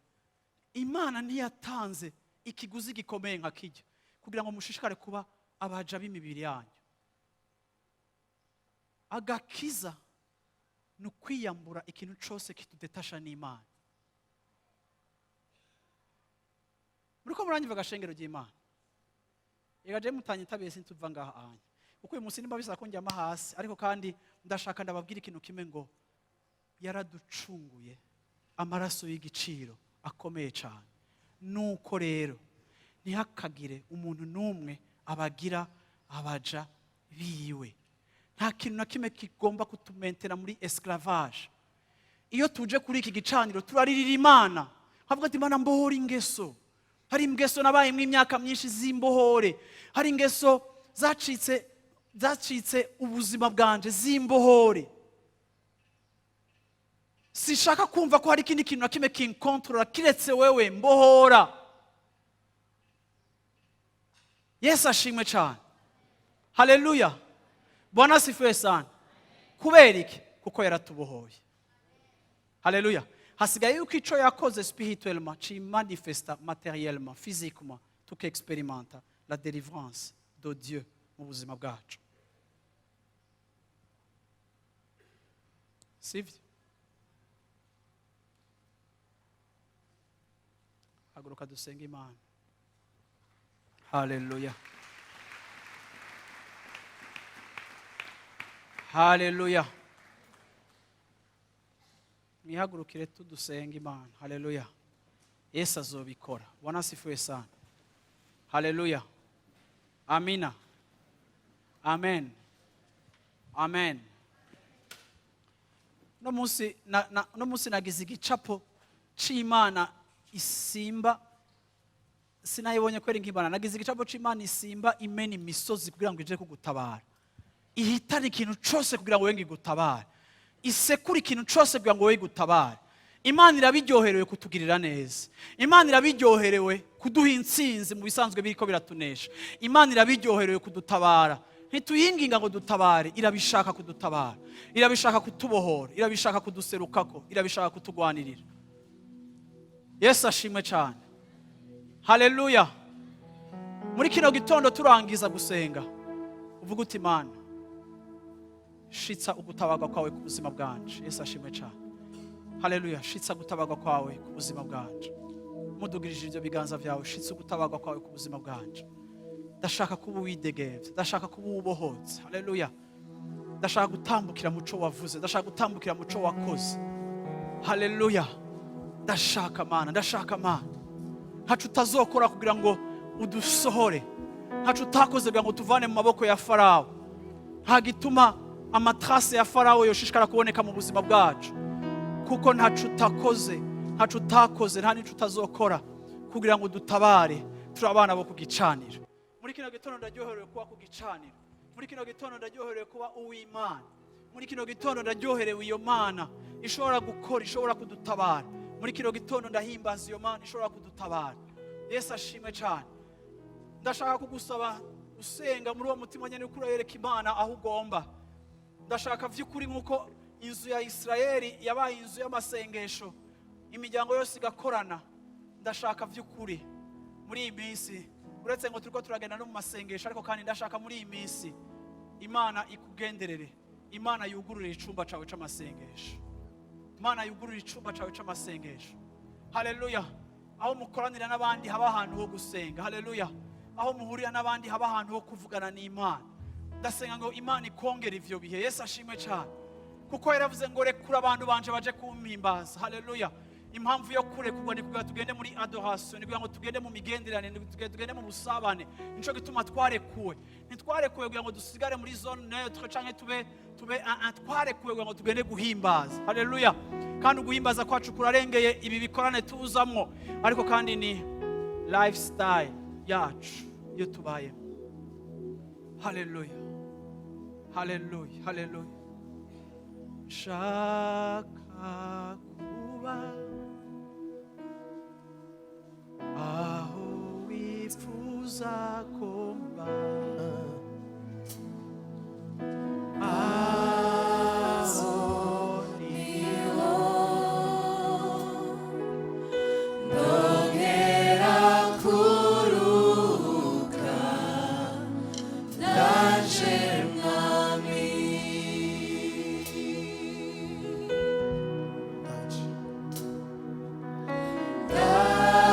Imana ntiyatanze ikiguzi gikomeye nka kijya kugira ngo mushishikare kuba abaja b'imibiri yanyu. Agakiza ni ukwiyambura ikintu cyose kitudetasha n'Imana. Muriko muranyiva agashengero ry'Imana, egaje mutanye tabese ntuva ngaha anye, uko uyu munsi nimba bisa ko njyama hasi, ariko kandi ndashaka ndababwira ikintu kimwe ngo yaraducunguye amaraso y'igiciro akomeye cyane. Nuko rero ntihakagire umuntu n'umwe abagira abaja biwe. Nta kintu na kimwe kigomba kutumentera muri esclavage. Iyo tuje kuri iki gicaniro turaririra Imana, havuga ati Imana mbohora ingeso. Hari ingeso nabaye mu imyaka myinshi zimbohore, hari ingeso zacitse ubuzima bwanje zimbohore. Sinshaka kumva ko hari ikindi kintu na kimwe kinkontorora kiretse wewe. Mbohora. Yesu ashimwe cyane. Haleluya. Bwana asifiwe sana. Kubera iki? Kuko yaratubohoye. Haleluya. Hasigaye yuko icyo yakoze spirituellement kimanifesta matériellement, physiquement, tukexperimenta la délivrance de Dieu mu buzima bwacu. Sivyo? Haguruka dusenga Imana. Haleluya. Haleluya. Mwihagurukire tudusenga Imana. Haleluya. Yesu azobikora. Bwana asifiwe sana. Haleluya. Amina. Amen. Amen. No munsi nagize igicapo c'Imana isimba. Sinayibonye kweri nk'Imana. Nagize igicapo c'Imana isimba imena imisozi kugira ngo ije kugutabara. Ihitana ikintu cyose kugira ngo wenge gutabara. Isekura ikintu cyose kugira ngo wenge gutabara. Imana irabiryoherewe kutugirira neza. Imana irabiryoherewe kuduha intsinzi mu bisanzwe biriko biratunesha. Imana irabiryoherewe kudutabara. Ntituyinginga ngo dutabare, irabishaka kudutabara. Irabishaka kutubohora, irabishaka kuduserukako, irabishaka kutugwanirira. Yesu ashimwe cyane. Haleluya. Muri kino gitondo turangiza gusenga, uvuga uti Imana, shitsa ugutabaga kwawe ku buzima bwanje. Yesu ashimwe cyane. Haleluya. Shitsa gutabaga kwawe ku buzima bwanje. Mudugirije ibyo biganza byawe, shitsa gutabaga kwawe ku buzima bwanje. Ndashaka kuba widegevye, ndashaka kuba ubohotse. Haleluya. Ndashaka gutambukira muco wavuze, ndashaka gutambukira muco wakoze. Haleluya. Ndashaka Mana, ndashaka Mana. Ntacu utazokora kugira ngo udusohore. Ntacu utakoze kugira ngo tuvane mu maboko ya Pharaon. Nta gituma amatrase ya Pharaon yoshishikara kuboneka mu buzima bwacu. Kuko ntacu utakoze, ntacu utakoze, nta nico utazokora kugira ngo dutabare turi abana bo kugicanira. Muri kino gitondo ndaryoherewe kuba kugicanira. Muri kino gitondo ndaryoherewe kuba uw'Imana. Muri kino gitondo ndaryoherewe iyo Mana ishobora gukora, ishobora kudutabara. Muri kino gitondo ndahimbaza iyo Mana ishobora kudutabara. Yesu ashimwe cyane. Ndashaka kugusaba usenga muri uwo mutima nyene ukura yereka Imana aho ugomba. Ndashaka vy'ukuri nkuko inzu ya Israeli yabaye inzu y'amasengesho, imiryango yose igakorana. Ndashaka vy'ukuri muri iyi minsi, uretse ngo turiko turagenda no mu masengesho, ariko kandi ndashaka muri iyi minsi Imana ikugenderere. Imana yugurure icumba cawe c'amasengesho. Imana yugurure icumba cawe c'amasengesho. Haleluya. Aho mukoranira n'abandi haba ahantu ho gusenga. Haleluya. Aho muhurira n'abandi haba ahantu ho kuvugana n'Imana. Ndasenga ngo Imana ikongera ivyo bihe. Yesu ashimwe cyane. Kuko yaravuze ngo rekura abantu banje baje kumpimbaza. Haleluya. Impamvu yo kurekurwa ni kugira tugende muri adoration, ni kugira ngo tugende mu migenderane, ni tugende mu busabane. Nico gituma twarekuwe. Ntitwarekuwe kugira ngo dusigare muri zone neutre canke tube twarekuwe kugira ngo tugende guhimbaza. Haleluya. Kandi uguhimbaza kwacu kurarengeye ibi bikorane tuzamwo, ariko kandi ni lifestyle yacu yo tubaye. Haleluya. Haleluya. Haleluya. Shaka kuba aho wifuza kumba, aho niho ndongera kuruka, ndaje mwami. Daje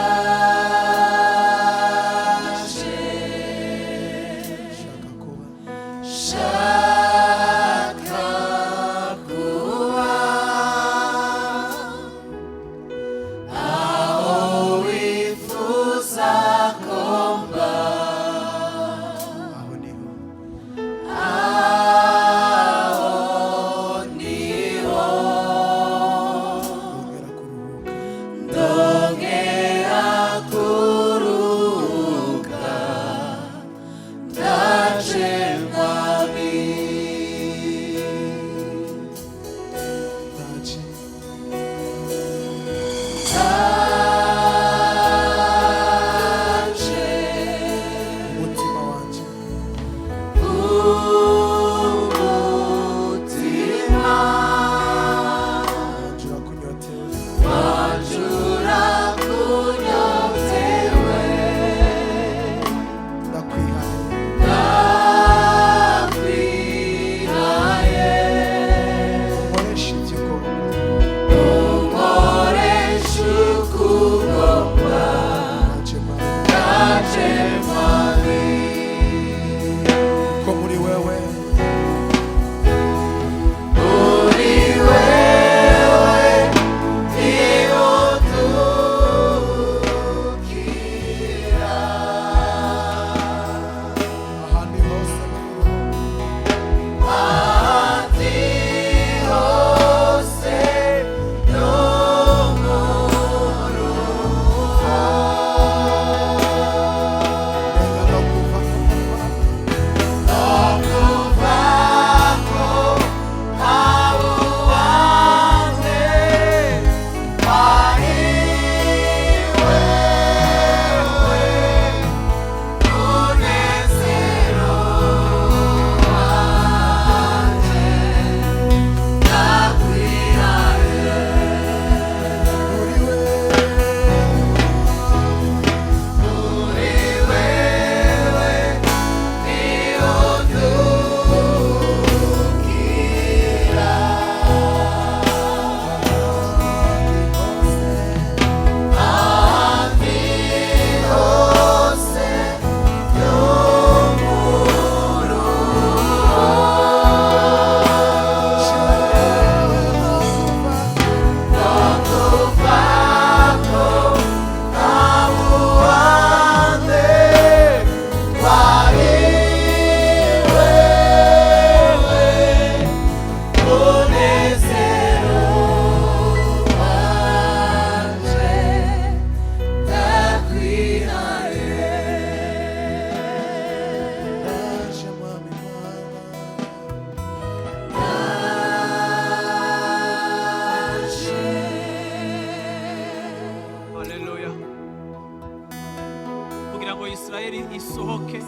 isirayeli isohoke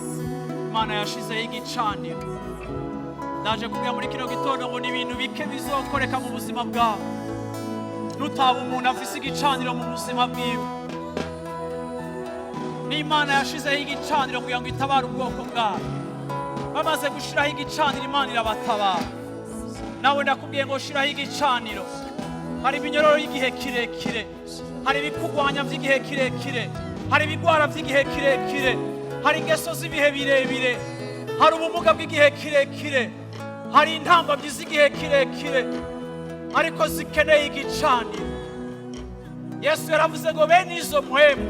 imana yashizeho igicaniro. Ndaje kubwira muri kino gitondo ngo ni ibintu bike bizokoreka mu buzima bwawe nutaba umuntu afise igicaniro mu buzima bwiwe. N'Imana yashizeho igicaniro kugira ngo itabare ubwoko bwawe. Bamaze gushiraho igicaniro Imana irabatabara. Nawe ndakubwiye ngo shiraho igicaniro. Hari iminyororo y'igihe kirekire, hari ibikugwanya by'igihe kirekire, hari ibigwara by'igihe kirekire, hari ingeso z'ibihe birebire, hari ubumuga bw'igihe kirekire, hari intambamyi z'igihe kirekire, ariko zikeneye igicaniro. Yesu yaravuze ngo bene izo mpwemu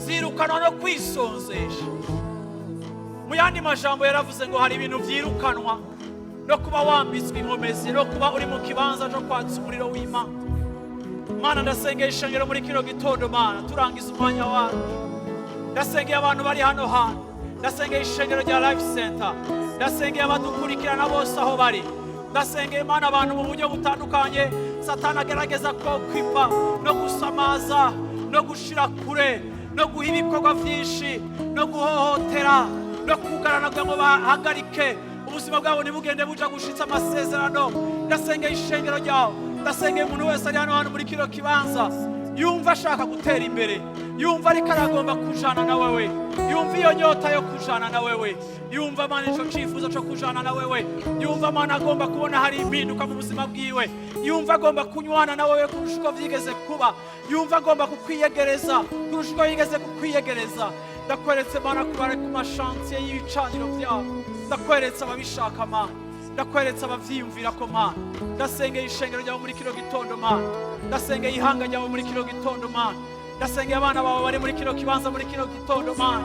zirukanwa no kwisonzesha. Mu yandi majambo yaravuze ngo hari ibintu byirukanwa no kuba wambitswe inkomezi, no kuba uri mu kibanza cyo kwatsa umuriro w'Imana. Mana ndasengeye ishengero muri kino gitondo Mana turangiza umwanya wawe. Ndasengeye abantu bari hano hantu, ndasengeye ishengero rya Life Center, ndasengeye abadukurikirana bose aho bari, ndasengeye Mana abantu mu buryo butandukanye Satani agerageza kwipa no gusamaza no gushira kure no guha ibikorwa byinshi no guhohotera no kugarana ngo bahagarike ubuzima bwabo ntibugende buja gushitsa amasezerano. Ndasengeye ishengero ryawe, ndasengeye umuntu wese ari hano hantu muri kino kibanza yumva ashaka gutera imbere, yumva ariko aragomba kujana na wewe, yumva iyo nyota yo kujana na wewe, yumva Mana ico cifuzo cyo kujana na wewe, yumva Mana agomba kubona hari impinduka mu buzima bwiwe, yumva agomba kunywana na wewe kurusha uko vyigeze kuba, yumva agomba kukwiyegereza kurusha uko yigeze kukwiyegereza. Ndakweretse Mana kubara ku mashantiye y'ibicaniro vyawe, ndakweretse ababishaka Mana, ndakweretse abavyiyumvira ko Mana. Ndasengeye ishengero ryawe muri kino gitondo Mana, ndasengeye ihanga ryawe muri kino gitondo Mana, ndasengeye abana bawe bari muri kino kibanza muri kino gitondo Mana.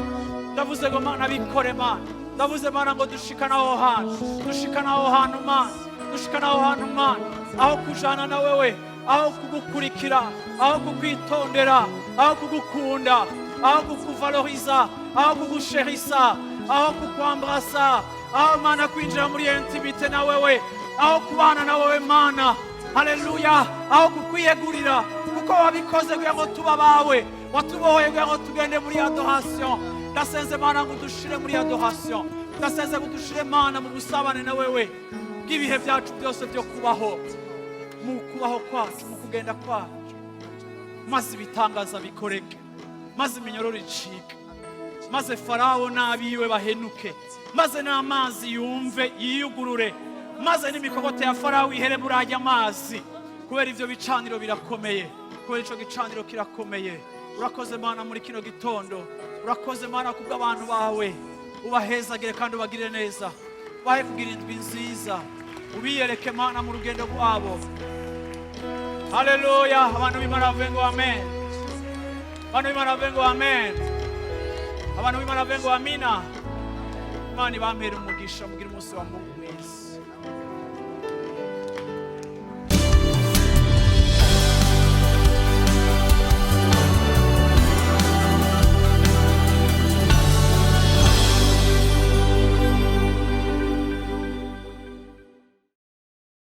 Ndavuze ngo Mana bikore Mana, ndavuze Mana ngo dushikana aho hantu, dushikana aho hantu Mana, dushikana aho hantu Mana, aho kujana na wewe, aho kugukurikira, aho kukwitondera, aho kugukunda, aho kukuvaloriza, aho kugusherisa, aho kukwambrasa, aho Mana kwinjira muri intimite na wewe, aho kubana na wewe Mana. Haleluya, aho kukwiyegurira kuko wabikoze kugira ngo tuba bawe, watubohoye kugira ngo tugende muri adoration. Ndasenze Mana ngo dushire muri adoration, ndasenze ngo dushire Mana mu busabane na wewe bw'ibihe byacu byose byo kubaho, mu kubaho kwacu, mu kugenda kwacu, maze ibitangaza bikoreke, maze iminyororo icike, maze Farawo n'abiwe bahenuke, maze n'amazi yumve yiyugurure, maze n'imikogote ya Farawo ihere burajya amazi. Kubera ivyo bicaniro birakomeye, kubera ico gicaniro kirakomeye. Urakoze Mana muri kino gitondo, urakoze Mana kubw'abantu bawe, ubahezagire kandi ubagire neza, bahe kugira indwi nziza, ubiyereke Mana mu rugendo rwabo. Haleluya, abantu b'Imana bavuge ngo amen, abantu b'Imana bavuge ngo amen, abantu b'Imana bavuge ngo amina. Imana ibampere umugisha, mugire umunsi wa Mungu mwiza.